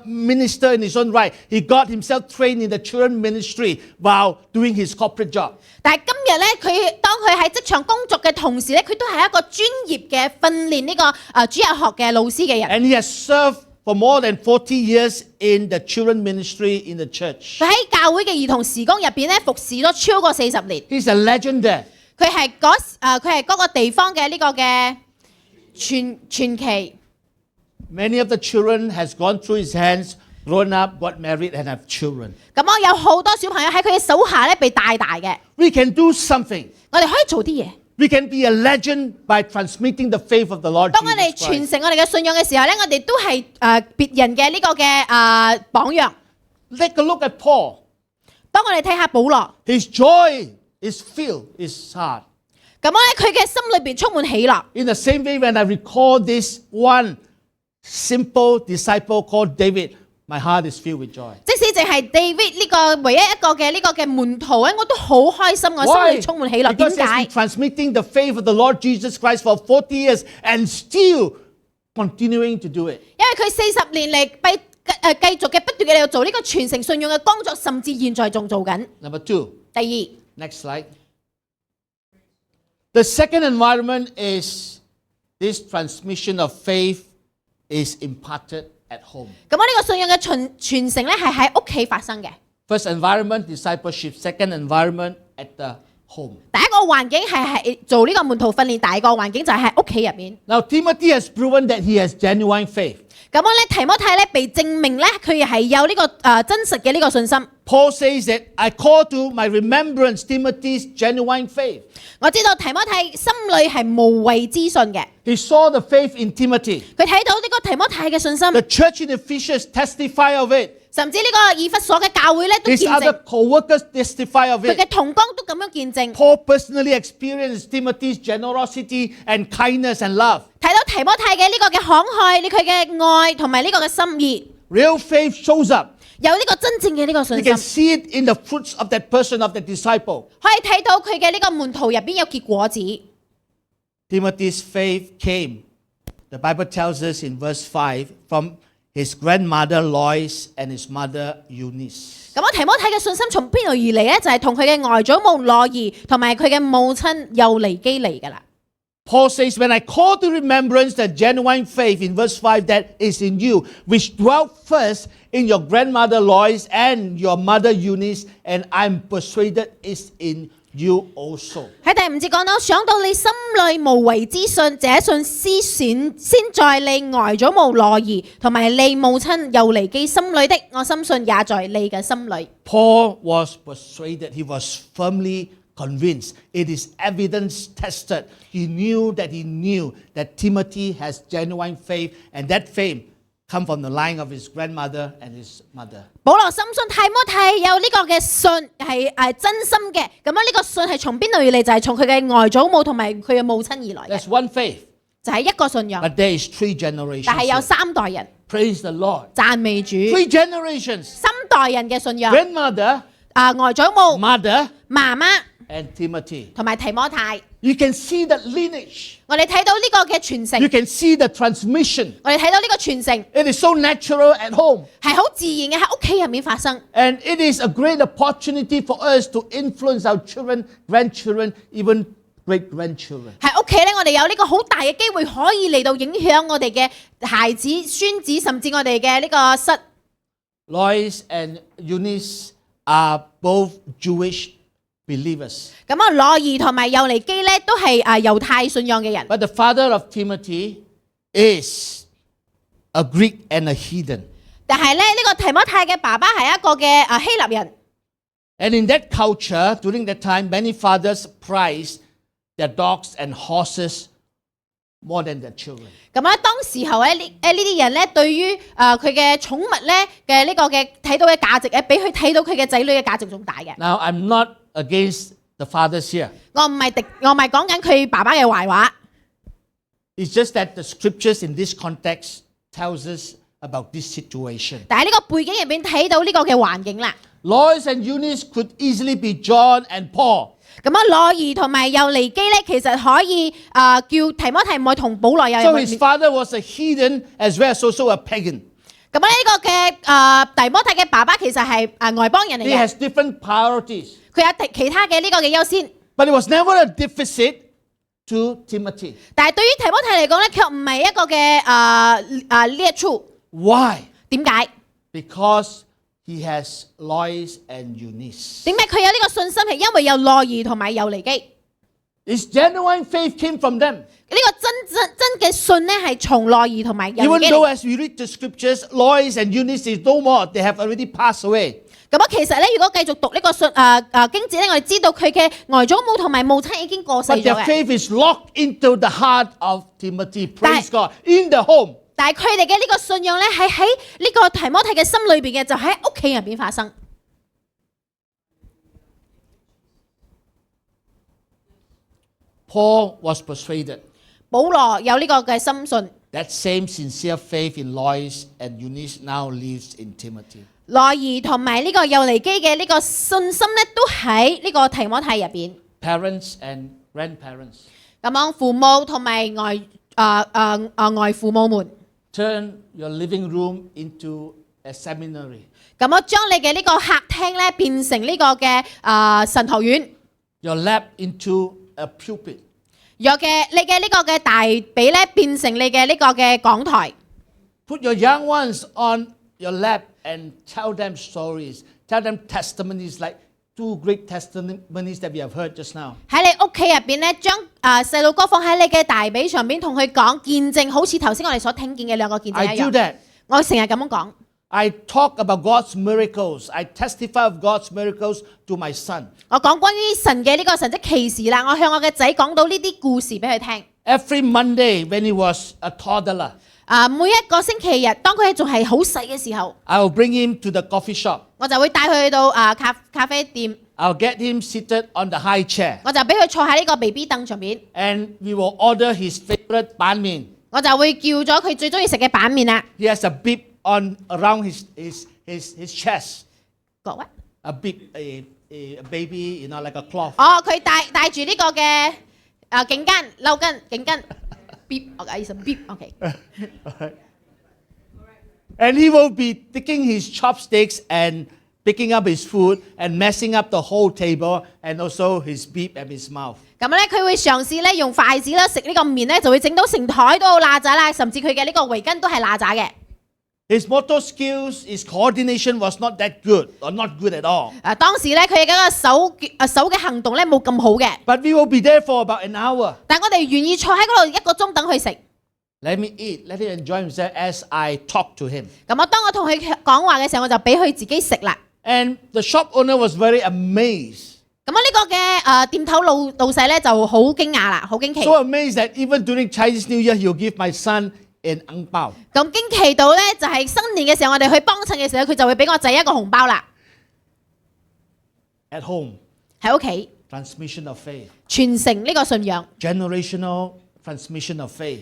minister in his own right. He got himself trained in the children ministry while doing his corporate job. 但係今日咧，當佢喺職場工作嘅同時咧，佢都係一個專業嘅訓練呢個主日學嘅老師嘅人。 And he has served for more than 40 years in the children ministry in the church. 佢喺教會嘅兒童時光入邊咧服侍咗超過40年。 He's a legend there. 佢係嗰個地方嘅呢個嘅傳奇。 Many of the children has gone through his hands, grown up, got married, and have children. 咁我有好多小朋友喺佢嘅手下咧被帶大嘅。 We can do something. 我哋可以做啲嘢。 We can be a legend by transmitting the faith of the Lord 當我哋 Jesus 傳 Christ. 承我哋嘅信仰嘅時候咧，我哋都係別人嘅呢個嘅榜樣。 Take a look at Paul. 當我哋睇下保羅， His joy is filled his heart. 咁咧佢嘅心裏邊充滿喜樂。 In the same way, when I recall this one simple disciple called David, my heart is filled with joy. 即使淨係 David 呢個唯一一個嘅呢個嘅門徒咧，我都好開心，我心 Why? 裏充滿喜樂。點 Because he has 解 been？ transmitting the faith of the Lord Jesus Christ for 40 years and still continuing to do it. 因為佢40年嚟繼續嘅不斷嘅嚟做呢個傳承信仰嘅工作，甚至現在仲做緊。 Number 2, 第 next slide. The second environment is this transmission of faith is imparted at home. 二，咁呢個信仰嘅傳承咧係喺屋企發生嘅。 First environment, discipleship. Second environment, at the home. 第一個環境係做呢個門徒訓練，第二個環境就係喺屋企入面。 Now, Timothy has proven that he has genuine faith. 咁咧提摩太咧被證明咧佢係有呢個真實嘅呢個信心。 Paul says that I call to my remembrance Timothy's genuine faith. 我知道提摩太心裏係無畏之信嘅， He saw the faith in Timothy. 佢睇到呢個提摩太嘅信心， The church in Ephesus testify of it. 甚至呢個以弗所嘅教會咧都 His 見 other 證， co-workers testify of 佢 it. 嘅同工都咁樣見證， Paul personally experienced Timothy's generosity and kindness and love. 睇到提摩太嘅呢個嘅慷慨，佢嘅愛同埋呢個嘅心意， Real faith shows up. 有呢個真正嘅呢個 You 信 can 心， see it in the fruits of that person, of that disciple. 可以睇到佢嘅呢個門徒入邊有結果子。 Timothy's faith came, the Bible tells us in verse 5, from his grandmother Lois and his mother Eunice. 咁提摩太嘅信心從邊度而嚟咧？就係同佢嘅外祖母羅兒同埋佢嘅母親幼尼基嚟噶啦。 Paul says, when I call to remembrance the genuine faith in verse 5 that is in you, which dwelt first in your grandmother Lois and your mother Eunice, and I'm persuaded is in you also. 喺第5節講到，想到你心裏無為之信，這信先在你外祖母羅兒同埋你母親幼尼基心裏的，我深信也在你嘅心裏。 Paul was persuaded, he was firmly convinced. It is evidence tested. He knew that Timothy has genuine faith, and that faith come from the line of his grandmother and his mother. 保羅深信提摩太有呢個嘅信係真心嘅，咁樣呢個信係從邊度而嚟？就係從佢嘅外祖母同埋佢嘅母親而來嘅， That's one faith, 就係一個信仰。 but there is 3 generations. 但係有here. 3代人， Praise the Lord. 讚美主。 3 generations. 3代人嘅信仰， Grandmother, 外祖母、 mother, 媽媽 and Timothy. 同埋提摩太， You can see that lineage. 我哋睇到呢個嘅傳承 You，can see the transmission. 我哋睇到呢個傳承 It is so natural at home. 係好自然嘅喺屋企入面發生。 And it is a great opportunity for us to influence our children, grandchildren, even great-grandchildren. 喺屋企咧，我哋有呢個好大嘅機會可以嚟到影響我哋嘅孩子、孫子，甚至我哋嘅呢個室。 Lois and Eunice are both Jewish believers. 咁啊，羅兒同埋幼尼基咧都係猶太信仰嘅人， But the father of Timothy is a Greek and a heathen. 但係咧呢個提摩太嘅爸爸係一個嘅希臘人。 And in that culture, during that time, many fathers prized their dogs and horses more than their children. 咁咧，當時候咧呢啲人咧對於佢嘅寵物咧嘅呢個嘅睇到嘅價值咧，比佢睇到佢嘅仔女嘅價值仲大嘅。 Now, I'm not against the fathers here. 我唔係講緊佢爸爸嘅壞話， It's just that the scriptures in this context tells us about this situation. 但係呢個背景入邊睇到呢個嘅環境啦。 Lois and Eunice could easily be John and Paul. 咁啊，羅兒同埋幼尼基咧，其實可以叫提摩太唔可以同保羅有 So 入 his 面。 father was a heathen as well as also a pagan. 咁呢個嘅提摩太嘅爸爸其實係外邦人嚟 He 嘅， has different priorities. 佢有其他嘅呢個嘅優先。 But it was never a deficit to Timothy. 但係對於提摩太嚟講咧，卻唔係一個嘅劣處。Why? 點解？ Because he has Lois and Eunice. 點解佢有呢個信心？係因為有內兒同埋有尼基。 His genuine faith came from them. 呢個真嘅信咧，係從內兒同埋有 Even 尼基 though 嚟。 as we read the scriptures, Lois and Eunice is no more. They have already passed away. 咁其實咧，如果繼續讀呢個經節咧，我哋知道佢嘅外祖母同埋母親已經過世 But 咗 their 嘅。 faith is locked into the heart of Timothy. Praise That- God. In the home. 但係佢哋嘅呢個信仰咧，係喺呢個提摩太嘅心裏邊嘅，就喺屋企入邊發生。 Paul was persuaded. 保羅有呢個嘅深信， That same sincere faith in Lois and Eunice now lives in Timothy. 內兒同埋呢個有尼基嘅呢個信心咧，都喺呢個提摩太入邊。 Parents and grandparents, 咁樣父母同埋外父母們， turn your living room into a seminary. 咁樣將你嘅呢個客廳咧變成呢個嘅神學院， Your lab into a pulpit. 你嘅呢個嘅大髀咧變成你嘅呢個嘅講台。 Put your young ones on your lap and tell them stories. Tell them testimonies like two great testimonies that we have heard just now. 喺你屋企入邊咧，將細路哥放喺你嘅大髀上邊，同佢講見證，好似頭先我哋所聽見嘅兩個見證 I 一 do 樣。 that. 我成日咁樣講， I talk about God's miracles. I testify of God's miracles to my son. 我講關於神嘅呢個神蹟奇事啦。我向我嘅仔講到呢啲故事俾佢聽。 Every Monday when he was a toddler, 每一個星期日，當佢仲係好細嘅時候， I will bring him to the coffee shop. 我就會帶佢去到咖啡店， I'll get him seated on the high chair. 我就俾佢坐喺呢個 BB 凳上邊， And we will order his favorite ban mian. 我就會叫咗佢最中意食嘅板麵啦。 He has a bib on around his chest. 各位， A bib, a baby, like a cloth. 佢帶住呢個嘅頸巾、褸巾、頸巾，bib，我嘅意思 bib，OK。 And he will be taking his chopsticks and picking up his food and messing up the whole table and also his beak and his mouth. 咁咧，佢會嘗試咧用筷子啦食呢個麵咧，就會整到成台都好邋遢啦，甚至佢嘅呢個圍巾都係邋遢嘅。 His motor skills, his coordination was not that good or not good at all. 當時咧佢嘅嗰個手嘅行動咧冇咁好嘅， But we will be there for about an hour. 但我哋願意坐喺嗰度1個鐘等佢食。 Let me eat. Let him enjoy himself as I talk to him. 咁當我同佢講話嘅時候，我就俾佢自己食啦。 And the shop owner was very amazed. 咁呢個嘅店頭老細咧就好驚訝啦，好驚奇。 So amazed that even during Chinese New Year, he'll give my son an ang pao. 咁驚奇到咧，就係新年嘅時候，我哋去幫襯嘅時候，佢就會俾我仔一個紅包啦。 At home, 喺屋企 transmission of faith. 傳承呢個信仰， Generational transmission of faith.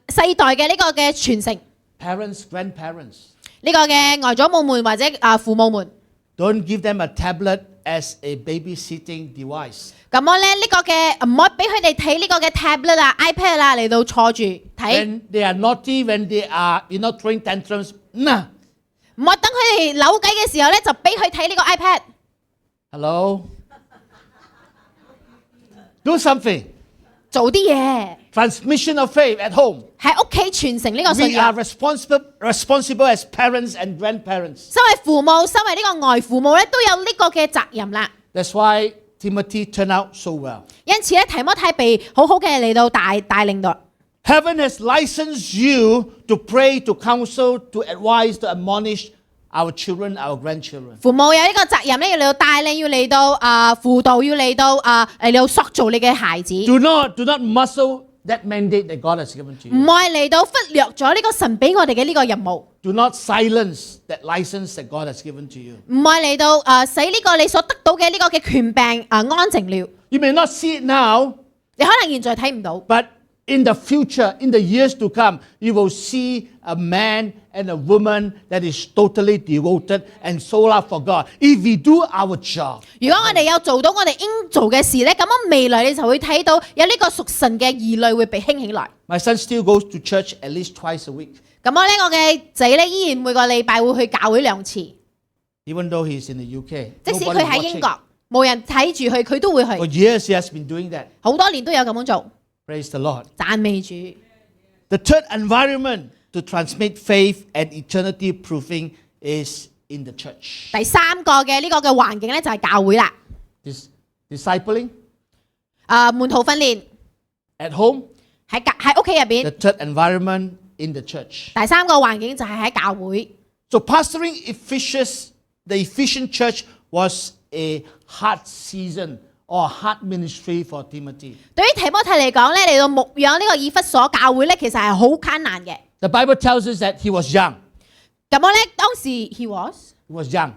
世代嘅呢個嘅傳承， Parents, grandparents. 呢個嘅外祖母們或者父母們， Don't give them a tablet as a babysitting device. 咁我咧呢個嘅唔好俾佢哋睇呢個嘅 tablet 啊、iPad 啦嚟到坐住睇， When they are naughty, when they are, throwing tantrums, nah. 唔好等佢哋扭計嘅時候咧，就俾佢睇呢個 iPad。 Hello? Do something. 做啲嘢 Transmission of faith at home. 喺屋企傳承呢個信 We are 仰。 responsible as parents and grandparents. 身為父母，身為呢個外父母咧，都有呢個嘅責任啦。 That's why Timothy turned out so well. 因此咧，提摩太被好好嘅嚟到帶領到。 Heaven has licensed you to pray, to counsel, to advise, to admonish our children, our grandchildren. 父母有呢個責任咧，要嚟到帶領，要嚟到輔導，要嚟到嚟到塑造你嘅孩子， Do not muzzle that mandate that God has given to 唔 you. 係嚟到忽略咗呢個神俾我哋嘅呢個任務， Do not silence that license that God has given to you. 唔係嚟到使呢個你所得到嘅呢個嘅權柄安靜了。 You may not see it now, 你可能現在睇唔到， but in the future, in the years to come, you will see a man and a woman that is totally devoted and sold out for God. If we do our job, 如果我哋有做到我哋應做嘅事咧，咁樣未來你就會睇到有呢個屬神嘅兒女會被興起來。 my son still goes to church at least twice a week, 咁我嘅仔咧依然每個禮拜會去教會2次， even though he's in the UK. 即使 Nobody 佢喺 watching. 英國冇人睇住佢，佢都會 For 去。 years he has been doing that. 好多年都有咁樣做， Praise the Lord. 讚美主。 The third environment to transmit faith and eternity proofing is in the church. 第三個嘅呢個嘅環境咧就係教會啦。Discipling 門徒訓練 at home, 喺屋企入 the 邊。 third environment in the church. 第三個環境就係喺教會。So pastoring the Ephesian church was a hard season or hard ministry for Timothy. 對於提摩太嚟講咧，嚟到牧養呢個以弗所教會咧，其實係好艱難嘅。The Bible tells us that he was young. 咁我咧當時 he was He was young.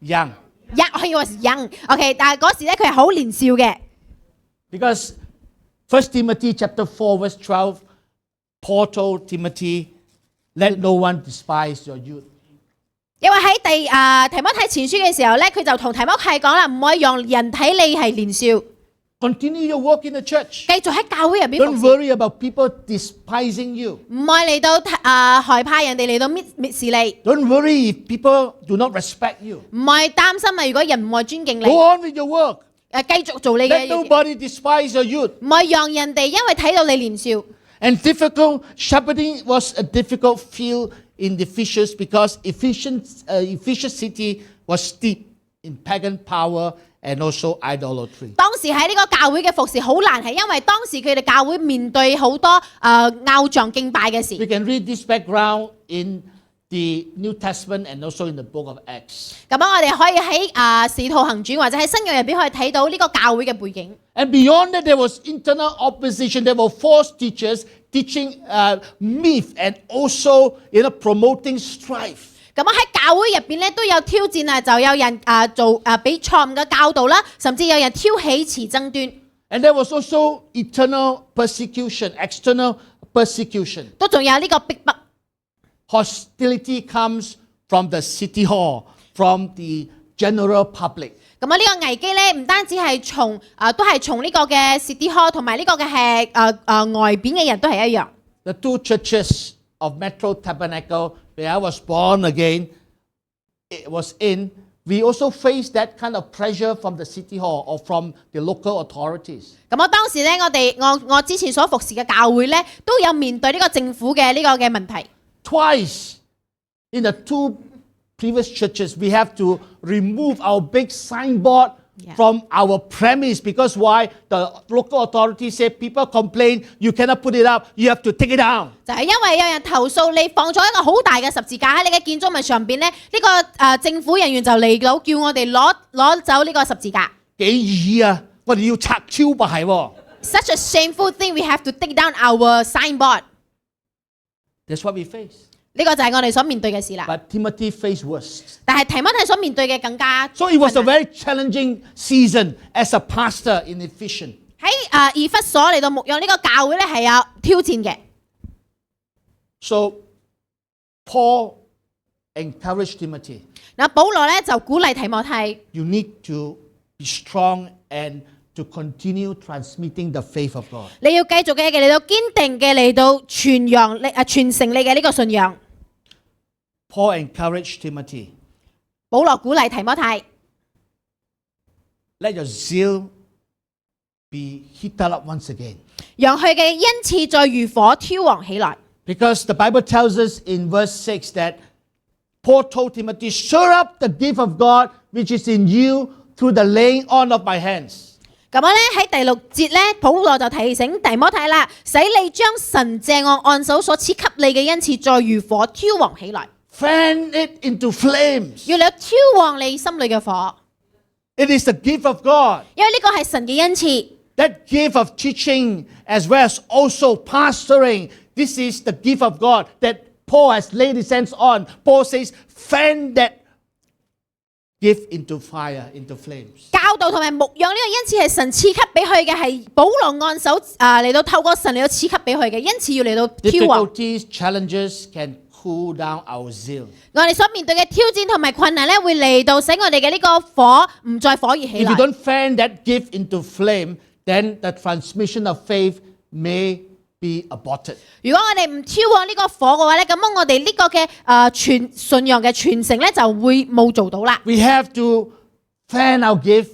young，he was young。OK， 但係嗰時咧佢係好年少嘅。Because 1 Timothy chapter 4 verse 12, Paul told Timothy, let no one despise your youth. 因為喺提摩太前書嘅時候咧，佢就同提摩太講啦，唔可以讓人睇你係年少， Continue your work in the church. 繼續喺教會入邊 Don't 服侍， worry about people despising you. 唔可以嚟到害怕人哋嚟到蔑視你， Don't worry if people do not respect you. 唔係擔心啊！如果人唔愛尊敬你， Go on with your work. 繼續做你 Let 嘅， nobody despise your youth. 唔係讓人哋因為睇到你年少。 And difficult shepherding was a difficult field in Ephesus because Ephesus city was steeped in pagan power and also idolatry. 當時喺呢個教會嘅服侍好難，係因為當時佢哋教會面對好多偶像敬拜嘅事。 We can read this background in the New Testament and also in the book of Acts. 咁樣我哋可以喺使徒行傳或者喺新約入邊可以睇到呢個教會嘅背景。 And beyond that, there was internal opposition. There were false teachers teaching myth and also promoting strife. 咁樣喺教會入邊咧都有挑戰啊，就有人做俾錯誤嘅教導啦，甚至有人挑起詞爭端。 And there was also eternal persecution, external persecution. 都仲有呢個逼迫。 Hostility comes from the city hall, from the general public. 咁啊，呢個危機咧唔單止係都係從呢個嘅 City Hall 同埋呢個嘅係外邊嘅人都係一樣。 The two churches of Metro Tabernacle, where I was born again, we also faced that kind of pressure from the city hall or from the local authorities. 咁啊，當時咧我之前所服侍嘅教會咧都有面對呢個政府嘅呢個嘅問題。 Twice in the two previous churches, we have to remove our big signboard from our premise because why? The local authorities say people complain, you cannot put it up, you have to take it down. 就係因為有人投訴你放咗一個好大嘅十字架喺你嘅建築物上邊咧，呢個政府人員就嚟到叫我哋攞走呢個十字架。幾易啊！我哋要拆招牌喎。 Such a shameful thing, we have to take down our signboard。 That's what we face. 呢個就係我哋所面對嘅事啦。 But Timothy faced worse. 但係提摩太所面對嘅更加 So it was a very challenging season as a pastor in Ephesians. 喺以弗所嚟到牧養呢個教會咧係有挑戰嘅。 So Paul encouraged Timothy. 嗱，保羅咧就鼓勵提摩太， You need to be strong and to continue transmitting the faith of God. 你要繼續嘅嚟到堅定嘅嚟到傳承你嘅呢個信仰。 Paul encouraged Timothy. 保羅鼓勵提摩太， Let your zeal be heated up once again. 讓佢嘅恩賜再如火挑旺起來。 Because the Bible tells us in verse 6 that Paul told Timothy, stir up the gift of God which is in you through the laying on of my hands. 咁樣咧喺第6節咧，保羅就提醒提摩太啦，使你將神借我按手所賜給你嘅恩賜再如火挑旺起來， Fan it into flames. 要你挑旺你心裏嘅火， It is the gift of God. 因為呢個係神嘅恩賜。 That gift of teaching as well as also pastoring, this is the gift of God that Paul has laid his hands on. Paul says, fan that gift into fire, into flames. 教導同埋牧養呢個恩賜係神賜給俾佢嘅，係保羅按手嚟到透過神嚟到賜給俾佢嘅，因此要嚟到挑旺。 Difficulties, challenges can cool down our zeal. 我哋所面對嘅挑戰同埋困難咧，會嚟到使我哋嘅呢個火唔再火熱起 If you 來。 don't fan that gift into flame, then the transmission of faith may be aborted. 如果我哋唔挑旺呢個火嘅話咧，咁我哋呢個嘅信仰嘅傳承咧就會冇做到啦。 We have to fan our gift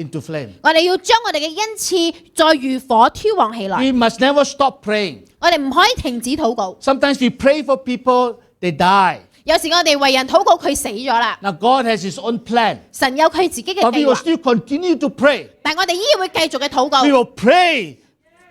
into flame. 我哋要將我哋嘅恩賜再如火挑旺起來。 We must never stop praying. 我哋唔可以停止禱告。 Sometimes we pray for people, they die. 有時我哋為人禱告，佢死咗啦。 Now God has His own plan. 神有佢自己嘅 But we 計 will 劃， still continue to pray. 但我哋依然會繼續嘅禱告。 We will pray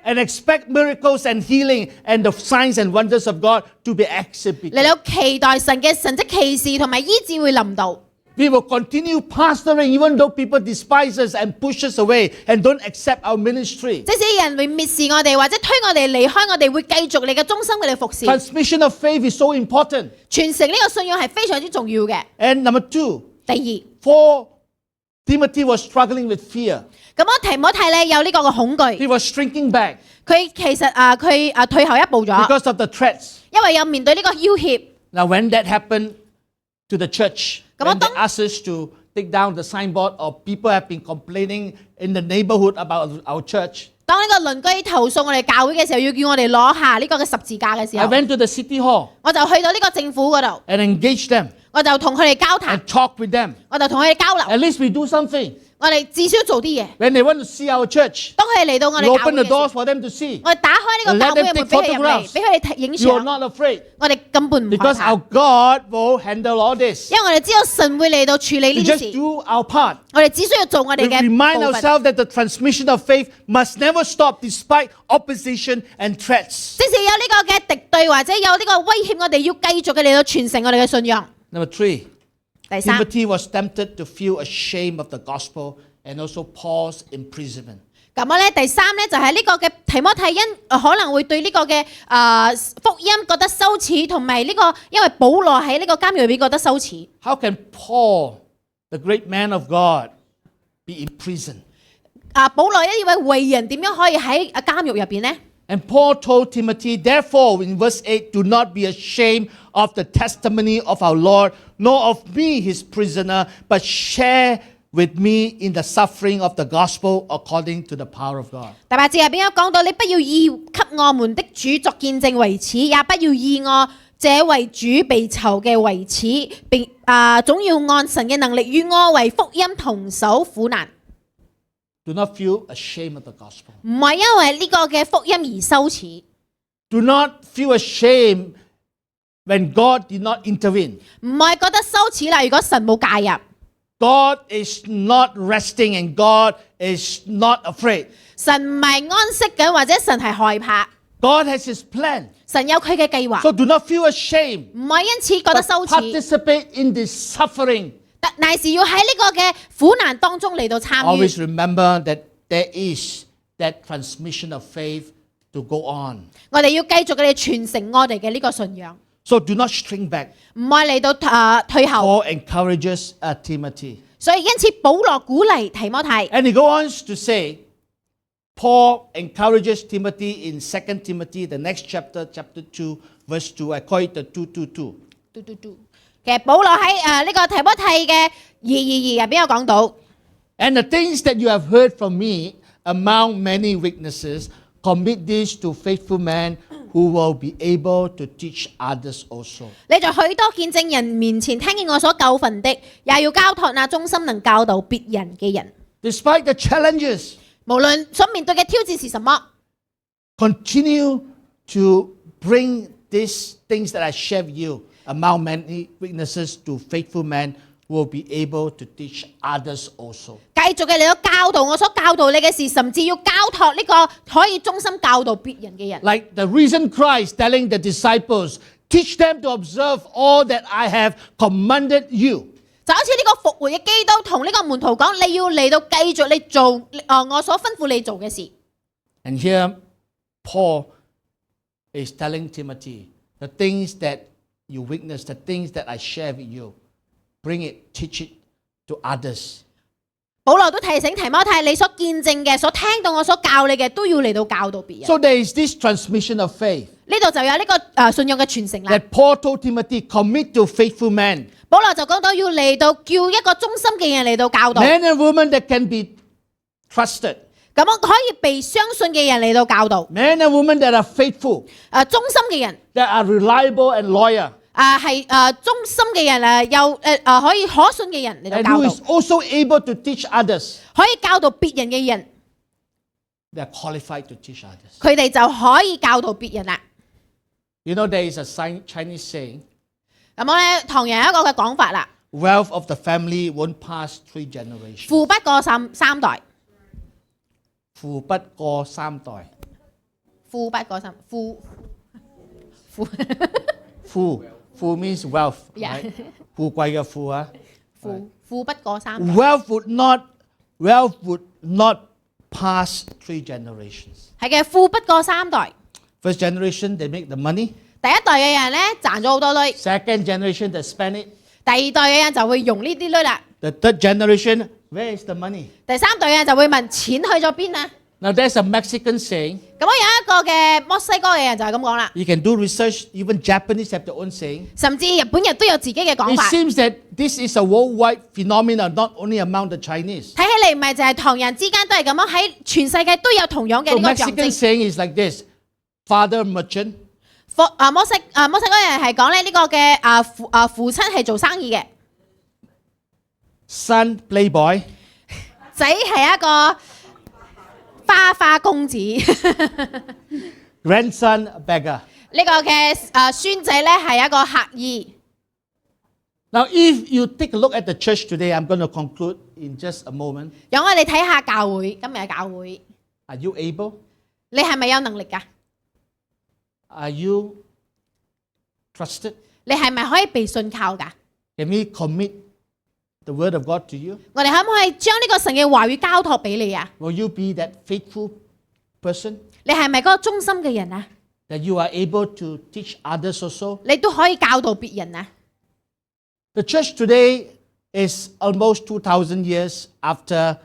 and expect miracles and healing and the signs and wonders of God to be exhibited. 嚟到期待神嘅神蹟奇事同埋醫治會臨到。 We will continue pastoring even though people despise us and push us away and don't accept our ministry. 即使人會蔑視我哋或者推我哋離開我哋，會繼續你嘅忠心嘅嚟服侍。 Transmission of faith is so important. 傳承呢個信仰係非常之重要嘅。 And number 2, 第 for Timothy was struggling with fear. 二，咁我提摩太咧有呢個嘅恐懼， He was shrinking back 佢其實佢退後一步咗， because of the threats. 因為有面對呢個要挾。 Now when that happened to the church, when they Kamu asked us to take down the signboard or people have been complaining in the neighborhood about our church, 當呢個鄰居投訴我哋教會嘅時候，要叫我哋攞下呢個嘅十字架嘅時 I 候， went to the city hall 我就去到呢個政府嗰度， and engaged them 我就同佢哋交談， and talked with them. 我就同佢哋交流， At least we do something. 我哋至少做啲嘢。 When they want to see our church, 當佢哋嚟到我 we 哋教 open 會 the 嘅時候 doors，for them to see. 我哋打開呢個教會嘅門俾佢哋入嚟，俾佢哋睇影 You are 相。 not afraid 我哋根本唔害 because 怕， our God will handle all this. 因為我哋知道神會嚟到處理 We 呢啲 just 事， do our part. 我哋只需要做我 We 哋嘅 remind 部分。 ourselves that the transmission of faith must never stop despite opposition and threats. 即使有呢個嘅敵對或者有呢個威脅，我哋要繼續嘅嚟到傳承我哋嘅信仰。 Number 3, 第三， Timothy was tempted to feel ashamed of the gospel and also Paul's imprisonment. 咁我咧第三咧就係呢個嘅提摩太因可能會對呢個嘅福音覺得羞恥，同埋呢個因為保羅喺呢個監獄裏邊覺得羞恥。 How can Paul, the great man of God, be in prison? 保羅呢位偉人點樣可以喺監獄入邊呢？ And Paul told Timothy, therefore, in verse 8, do not be ashamed of the testimony of our Lord, nor of me, his prisoner, but share with me in the suffering of the gospel according to the power of God. 第八節入邊有講到，你不要以給我們的主作見證為恥，也不要以我這為主被囚嘅為恥，並總要按神嘅能力與我為福音同受苦難。 Do not feel ashamed of the gospel. 唔係因為呢個嘅福音而羞恥， Do not feel ashamed when God did not intervene. 唔係覺得羞恥啦。如果神冇介入， God is not resting and God is not afraid. 神唔係安息緊，或者神係害怕， God has his plan. 神有佢嘅計劃， So do not feel ashamed. 唔係因此覺得 But 羞恥， participate in this suffering. 乃是要喺呢個嘅苦難當中嚟到參與。 Always remember that there is that transmission of faith to go on. 我哋要繼續嘅嚟傳承我哋嘅呢個信仰， So do not shrink back. 唔係嚟到退後。 Paul encourages Timothy. 所以因此保羅鼓勵提摩太， And he goes on to say, Paul encourages Timothy in 2 Timothy, the next chapter, chapter 2, verse 2. I call it the 222. 其實保羅喺呢個提摩太嘅2:22入邊有講到， And the things that you have heard from me among many witnesses, commit these to faithful men who will be able to teach others also. 你在許多見證人面前聽見我所教訓的，也要交託那忠心能教導別人嘅人。 Despite the challenges, 無論所面對嘅挑戰是什麼， continue to bring these things that I share with you among many witnesses to faithful men who will be able to teach others also. 繼續嘅嚟到教導我所教導你嘅事，甚至要交託呢個可以忠心教導別人嘅人。 Like the risen Christ telling the disciples, teach them to observe all that I have commanded you. 就好似呢個復活嘅基督同呢個門徒講，你要嚟到繼續你做我所吩咐你做嘅事。 And here, Paul is telling Timothy, the things that you witness, the things that I share with you, bring it, teach it to others. 保羅都提醒提摩太，你所見證嘅、所聽到我所教你嘅，都要嚟到教導別人。 So there is this transmission of faith 呢度就有呢個信仰嘅傳承啦。 that Paul told Timothy, commit to faithful men, 保羅就講到要嚟到叫一個忠心嘅人嚟到教導， men and women that can be trusted, 咁樣可以被相信嘅人嚟到教導。 men and women that are faithful, 忠心嘅人， that are reliable and loyal, 忠心嘅人又可以可信嘅人嚟到 and 教 who 導， is also able to teach others. 可以教導別人嘅人， They are qualified to teach others. 佢哋就可以教導別人啦。 You know, there is a Chinese saying, 咁我咧唐人有一個嘅講法啦， wealth of the family won't pass 3 generations. 富不過三代，富不過三代。富不過三富富 Fu means wealth. Yeah. Right? 富貴嘅富啊。富不過三代， Wealth would not pass 3 generations. 係嘅，富不過三代。 First generation, they make the money. 第一代嘅人咧賺咗好多鐳， Second generation, they spend it. 第二代嘅人就會用呢啲鐳啦， The third generation, where is the money? 第三代嘅人就會問錢去咗邊啊？ Now, there's a Mexican saying. 咁我有一個嘅墨西哥嘅人就係咁講啦， You can do research. Even Japanese have their own saying. 甚至日本人都有自己嘅講 It 法。 seems that this is a worldwide phenomenon, not only among the Chinese. 睇起嚟唔係就係唐人之間都係咁樣，喺全世界都有同樣嘅 So 呢個象 Mexican 徵。 saying is like this: father merchant, 墨西哥人係講咧呢個嘅父親係做生意嘅， son playboy, 仔係一個花公子，呢 grandson beggar. 個嘅孫仔咧係一個乞兒。 Now, if you take a look at the church today, I'm going to conclude in just a moment. 讓我哋睇下教會，今日嘅教會， Are you able? 你係咪有能力㗎？ Are you trusted? 你係咪可以被信靠㗎？ Can we commit the word of God to you? 我哋可唔可以將呢個神嘅話語交託俾你啊？ Will you be that faithful person 你係咪嗰個忠心嘅人啊？ that you are able to teach others also? 你都可以教導別人啊？ The church today is almost 2,000 years after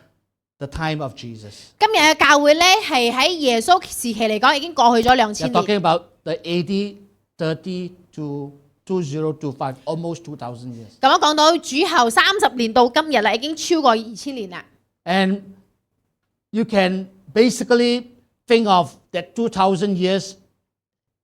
the time of Jesus. 今日嘅教會咧係喺耶穌時期嚟講已經過去咗 We're 2000 talking 年。 about the AD 30 to 2025, almost 2,000 years. 咁樣講到主後30年到今日啦，已經超過2000年啦。 And you can basically think of that 2,000 years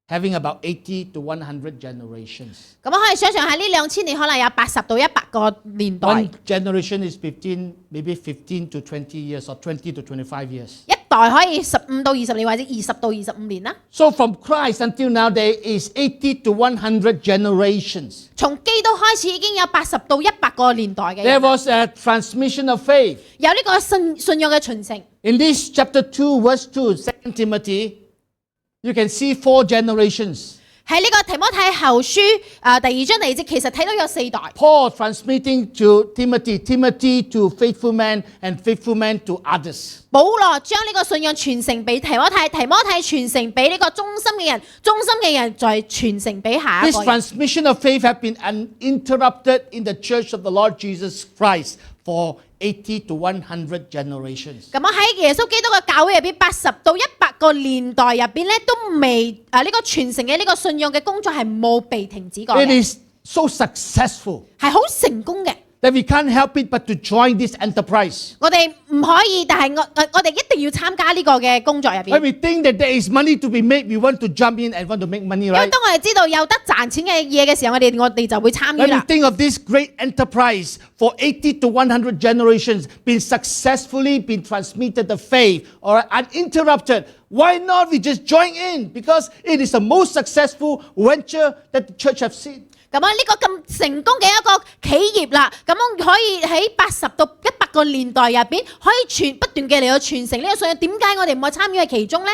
having about 80 to 100 generations. 咁可以想象下呢2000年可能有80到100個年代， One generation is maybe 15 to 20 years or 20 to 25 years. 一代可以15到20年或者20到25年啦。 So from Christ until now, there is 80 to 100 generations. 從基督開始已經有80到100個年代嘅 There 人， was a transmission of faith. 有呢個信仰嘅傳承。 In this chapter 2, verse 2, 2 Timothy, you can see 4 generations. 喺呢個提摩太後書第2章第2節，其實睇到有4代。 Paul transmitting to Timothy, Timothy to faithful men, and faithful men to others. 保羅將呢個信仰傳承俾提摩太，提摩太傳承俾呢個忠心嘅人，忠心嘅人再傳承俾下一 This 個人。 transmission of faith have been uninterrupted in the church of the Lord Jesus Christ for 80 to 100 generations. 咁樣喺耶穌基督嘅教會入邊，80到100個年代入邊咧，都未呢個傳承嘅呢個信仰嘅工作係冇被停止過 It 嘅， is so successful 係好成功嘅。 that we can't help it but to join this enterprise. 我哋唔可以，但係我哋一定要參加呢個嘅工作入 When 邊。 we think that there is money to be made, we want to jump in and want to make money, 因為 right? 當我哋知道有得賺錢嘅嘢嘅時候，我哋就會參與 When we 啦。 think of this great enterprise for 80 to 100 generations being successfully been transmitted the faith or uninterrupted, why not we just join in? Because it is the most successful venture that the church have seen. 咁呢個咁成功嘅一個企業啦，咁樣可以喺80到100個年代入邊，可以不斷嘅嚟到傳承呢個信仰。點解我哋唔去參與喺其中呢？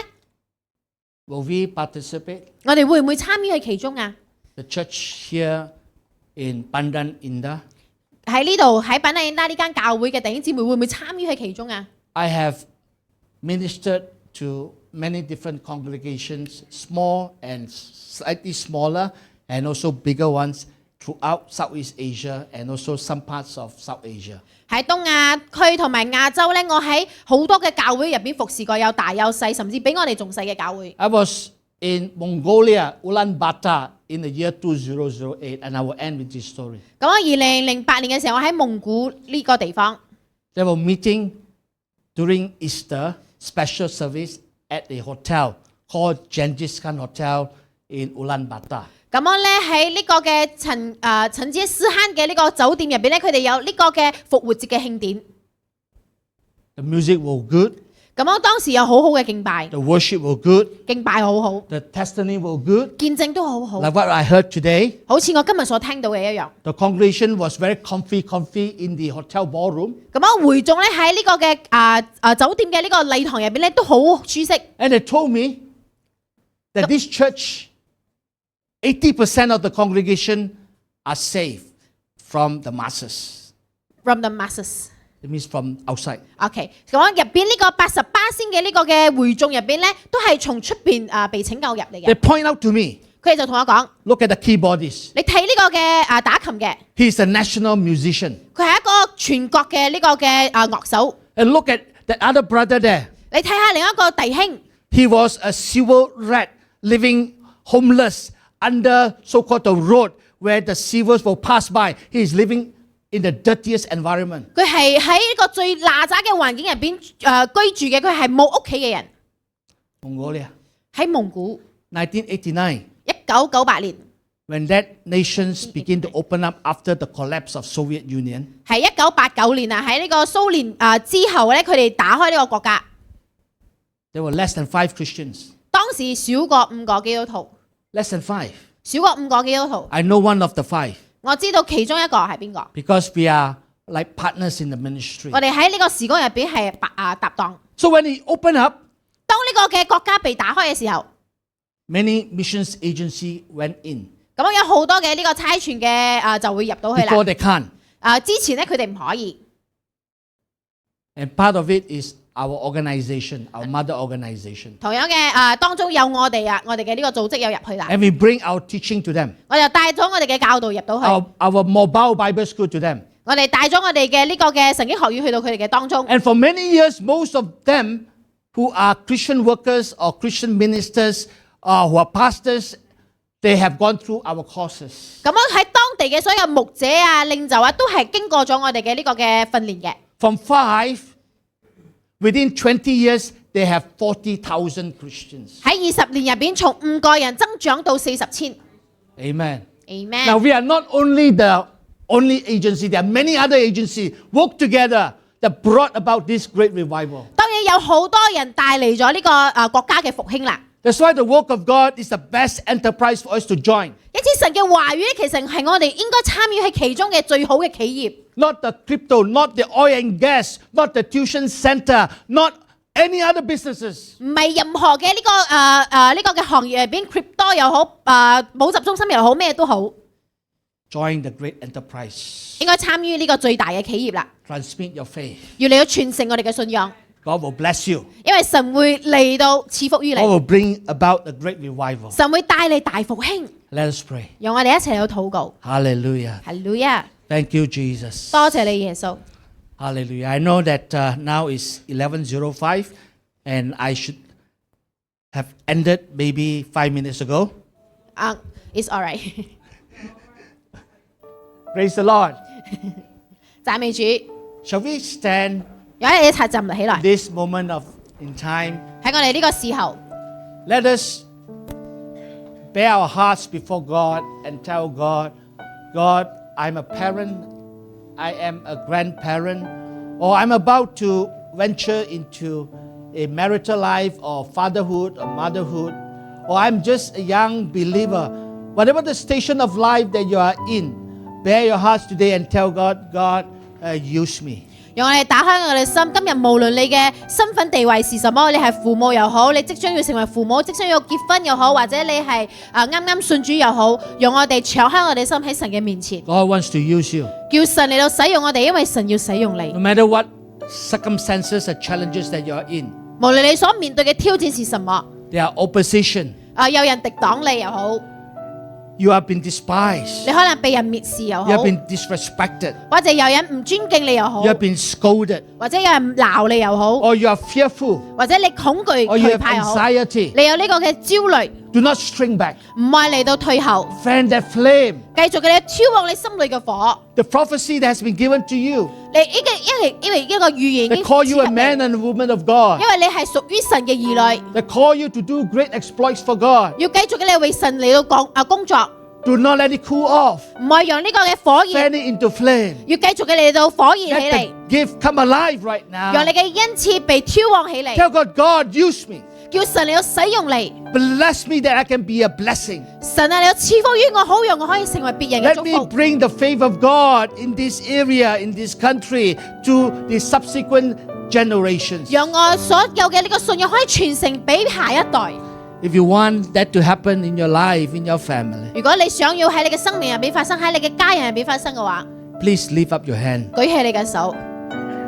Will we participate? 我哋會唔會參與喺其中啊？ The church here in Pandan Indah, 喺呢度喺品麗拉呢間教會嘅弟兄姊妹會唔會參與喺其中啊？ I have ministered to many different congregations, small and slightly smaller, and also bigger ones throughout Southeast Asia and also some parts of South Asia. 喺東亞區同埋亞洲咧，我喺好多嘅教會入邊服侍過，有大有細，甚至比我哋仲細嘅教會。 I was in Mongolia, Ulaanbaatar, in the year 2008, and I will end with this story. 咁啊，2008年嘅時候，我喺蒙古呢個地方， They were meeting during Easter special service at a hotel called Genghis Khan Hotel in Ulaanbaatar. 咁樣咧喺呢個嘅陳杰斯罕嘅呢個酒店入邊咧，佢哋有呢個嘅復活節嘅慶典。 The music was good, 咁樣當時有好好嘅敬拜， the worship was good, 敬拜好好， the testimony was good. 見證都好好， Like what I heard today, 好似我今日所聽到嘅一樣。 the congregation was very comfy in the hotel ballroom. 咁樣會眾咧喺呢個嘅酒店嘅呢個禮堂入邊咧都好舒適。 And they told me that this church, 80% of the congregation are saved from the masses. From the masses。 It means from outside. OK， 咁樣入邊呢個88%嘅呢個嘅會眾入邊咧，都係從出邊被拯救入嚟 They 嘅。 point out to me, 佢哋就同我講： look at the keyboardist. 你睇呢個嘅打琴嘅， He's a national musician. 佢係一個全國嘅呢個嘅樂手。 And look at that other brother there. 你睇下另一個弟兄， He was a civil rat living homeless under so-called the road where the civils will pass by. He is living in the dirtiest environment. 佢係喺一個最邋遢嘅環境入邊居住嘅，佢係冇屋企嘅人， Mongolia, 喺蒙古1989, 1998年， when that nations begin to open up after the collapse of Soviet Union, 係1989年啊，喺呢個蘇聯之後咧，佢哋打開呢個國家， there were less than 5 Christians. 當時少過5個基督徒， Less than 5. 少過5個基督徒。 I know one of the 5我知道其中一個係邊個， because we are like partners in the ministry. 我哋喺呢個時光入邊係搭檔。 So when he opened up, 當呢個嘅國家被打開嘅時候， many missions agency went in. 咁有好多嘅呢個差傳嘅就會入到去 Before 啦。 they can't. 之前咧佢哋唔可以。 And part of it is our organization, our mother organization. 同樣嘅當中有我哋嘅呢個組織有入去啦， And we bring our teaching to them, 我就帶咗我哋嘅教導入到去， our mobile Bible school to them. 我哋帶咗我哋嘅呢個嘅神經學院去到佢哋嘅當中。 And for many years, most of them who are Christian workers or Christian ministers who are pastors, they have gone through our courses. 咁樣喺當地嘅所有牧者領袖都係經過咗我哋嘅呢個嘅訓練嘅。 From 5, within 20 years, they have 40,000 Christians. 喺20年入邊，從5個人增長到40,000。 Amen. Amen。 Now, we are not only the only agency, there are many other agencies work together that brought about this great revival. 當然有好多人帶嚟咗呢個國家嘅復興啦。 That's why the work of God is the best enterprise for us to join. 因此神嘅話語咧，其實係我哋應該參與喺其中嘅最好嘅企業。 Not the crypto, not the oil and gas, not the tuition center, not any other businesses. 唔係任何嘅呢個嘅行業入邊 crypto 又好，補習中心又好，咩都好， Join the great enterprise. 應該參與呢個最大嘅企業啦。 Transmit your faith. 要嚟到傳承我哋嘅信仰， God will bless you. 因為神會嚟到賜福於 God 你， will bring about a great revival. 神會帶你大復興。 Let us pray. 讓我哋一齊嚟到禱告。 Hallelujah. 哈利路亞， Thank you, Jesus. 多謝你耶穌。 Hallelujah. I know that now is 11:05 and I should have ended maybe 5 minutes ago. It's alright。 Praise the Lord. 讚美主， Shall we stand 有一日一齊站起來， this moment of in time? 喺我哋呢個時候， Let us bare our hearts before God and tell God, God, I'm a parent, I am a grandparent, or I'm about to venture into a marital life or fatherhood or motherhood, or I'm just a young believer. Whatever the station of life that you are in, bare your hearts today and tell God, God, use me. 讓我哋打開我哋心。今日無論你嘅身份地位是什麼，你係父母又好，你即將要成為父母，即將要結婚又好，或者你係啱啱信主又好，讓我哋敞開我哋心喺神嘅面前， God wants to use you. 叫神嚟到使用我哋，因為神要使用你。 No matter what circumstances or challenges that you are in, 無論你所面對嘅挑戰是什麼， there are opposition. 有人敵擋你又好， You have been despised. 你可能被人蔑視又 You 好， have been disrespected. 或者有人唔尊敬你又好， You have been scolded. 或者有人鬧你又好， Or you are fearful. 或者你恐懼 Or you 懼 have 怕又好， anxiety. 你有呢個嘅焦慮。Do not shrink back. 唔係嚟到退後， Fan that flame. 繼續嘅你挑旺你心裏嘅火。 The prophecy that has been given to you. 你因為一個預言已 They 經 call you a 賜給 man 你 and a woman of God. 因為你係屬於神嘅兒女， They call you to do great exploits for God. 要繼續嘅你為神嚟到工作， Do not let it cool off. 唔係讓呢個嘅火焰， Fan it into flame. 要繼續嘅嚟到火燃起 Let 嚟， the gift come alive right 讓你 now. 嘅恩賜被挑旺起嚟， Tell God, God, use me. 叫神嚟到使用你。 Bless me that I can be a blessing. 神啊，你要賜福於我，好讓我可以成為別人嘅 Let 祝 me 福。 bring the faith of God in this area, in this country, to the subsequent generations. 讓我所有嘅呢個信仰可以傳承俾下一代。 If you want that to happen in your life, in your family, 如果你想要喺你嘅生命入邊發生，喺你嘅家人入邊發生嘅話， please lift up your hand. 舉起你嘅手，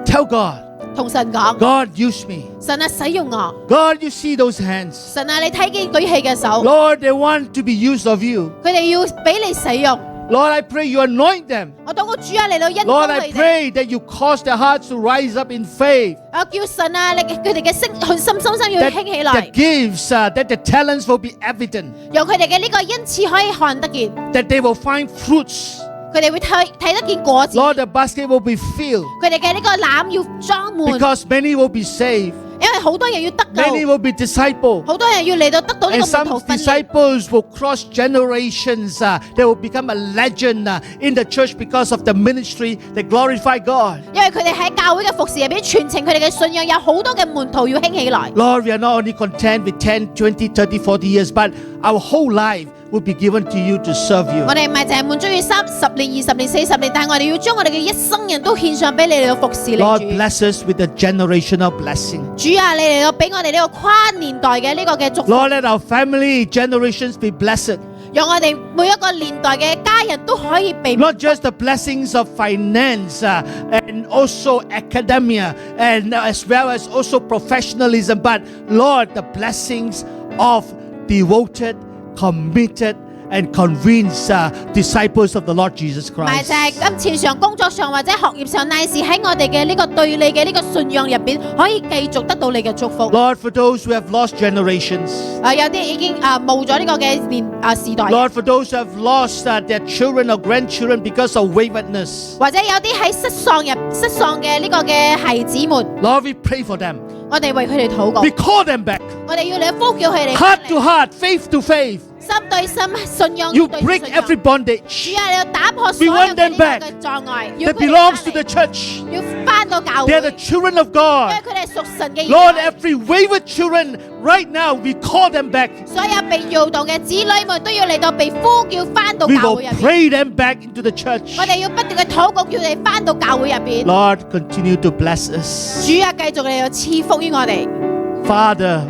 Tell God, 同神講： God, use me. 神啊，使用我。 God, you see those hands. 神啊，你睇見舉起嘅手， Lord, they want to be used of you. 佢哋要俾你使用。 Lord, I pray you anoint them. 我禱告主啊，嚟到恩 Lord, 膏 I 佢哋。 pray that you cause their hearts to rise up in faith. 我叫神啊，你佢哋嘅信心要 That 興起 the 來， gifts, that the talents will be evident. 讓佢哋嘅呢個恩賜可以看得見， That they will find fruits. 佢哋會睇得見果子。 Lord, the basket will be filled 佢哋嘅呢個籃要裝滿， because many will be saved. 因為好多人要得救， Many will be discipled. 好多人要嚟到得到呢 And 個 some 門徒訓練。 disciples will cross generations. They will become a legend in the church because of the ministry that glorify God. 因為佢哋喺教會嘅服侍入邊傳承佢哋嘅信仰，有好多嘅門徒要興起來。 Lord, we are not only content with 10, 20, 30, 40 years, but our whole life will be given to you to serve you. 我哋唔係淨係滿足於30年、20年、40年，但係我哋要將我哋嘅一生人都獻上俾你嚟到服侍你 Lord, 主。 bless us with a generational blessing. 主啊，你嚟到俾我哋呢個跨年代嘅呢個嘅祝福， Lord, let our family generations be blessed. 讓我哋每一個年代嘅家人都可以被 Not just the blessings of finance and also academia and as well as also professionalism, but Lord, the blessings of devoted, committed, and convinced disciples of the Lord Jesus 唔係 Christ. 就係金錢上、工作上或者學業上，乃是喺我哋嘅呢個對你嘅呢個信仰入邊，可以繼續得到你嘅祝福。 Lord, for those who have lost generations, 有啲已經冇咗呢個嘅時代， Lord, for those who have lost their children or grandchildren because of waywardness, 或者有啲喺失喪嘅呢個嘅孩子們， Lord, we pray for them. 我哋為佢哋禱告 We，call them back, 我哋要你呼叫佢哋 heart 翻 to 嚟， heart, faith to faith. 心對心，信仰 You 對 break 信仰 every bondage 主啊，你要打破所有 We want 嘅 them 呢個 back 嘅障礙，要 that 佢哋 belongs 翻 to the 嚟， church. 要翻到教 They 會， are the children of 因 God. 為佢哋係屬神嘅 Lord, 兒女。 every wayward children, right now, we call them back. 所有被搖動嘅子女們都要嚟到被呼叫翻到 We 教 will 會入邊。 pray them back into the church. 我哋要不斷嘅禱告，叫你翻到教會入邊。 Lord, continue to bless us. 主啊，繼續嚟到賜福於我哋， Father,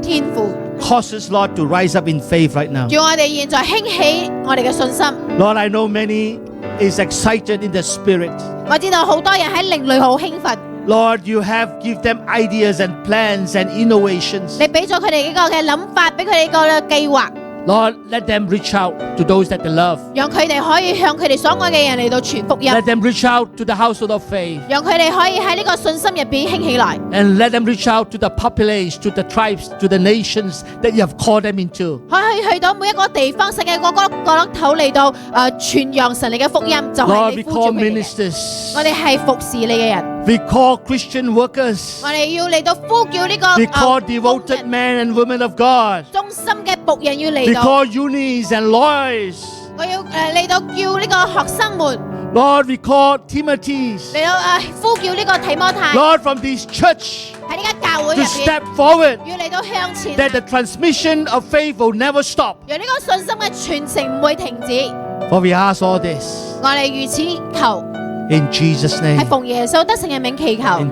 天父， cause us, Lord, to rise up in faith right now. 叫我哋現在興起我哋嘅信心。 Lord, I know many is excited in the spirit. 我知道好多人喺靈裏好興奮， Lord, you have give them ideas and plans and innovations. 你俾咗佢哋呢個嘅諗法，俾佢哋個嘅計劃， Lord, let them reach out to those that they love. 讓佢哋可以向佢哋所愛嘅人嚟到傳福音， Let them reach out to the household of faith. 讓佢哋可以喺呢個信心入邊興起來， And let them reach out to the populace, to the tribes, to the nations that you have called them into. 可以去到每一個地方，世界各個角落頭嚟到傳揚神你嘅福音，就係 Lord, 你 we 呼召 call 佢哋嘅。 ministers. 我哋係服侍你嘅人。 We call Christian workers. 我哋要嚟到呼叫呢個 We call 工 devoted 人 men and women of God. 忠心嘅僕人要 We 嚟到， call unis and lawyers. 我要嚟到叫呢個學生們 Lord, we call Timothys. 嚟到呼叫呢個提摩太 Lord, from this church 喺呢間教會 to 入邊， step forward 要嚟到向前， that the transmission of faith will never stop. 讓呢個信心嘅傳承唔會停止。 For we ask all this 我哋如此求， in Jesus' 係 name. 奉耶穌得勝嘅名祈求。 In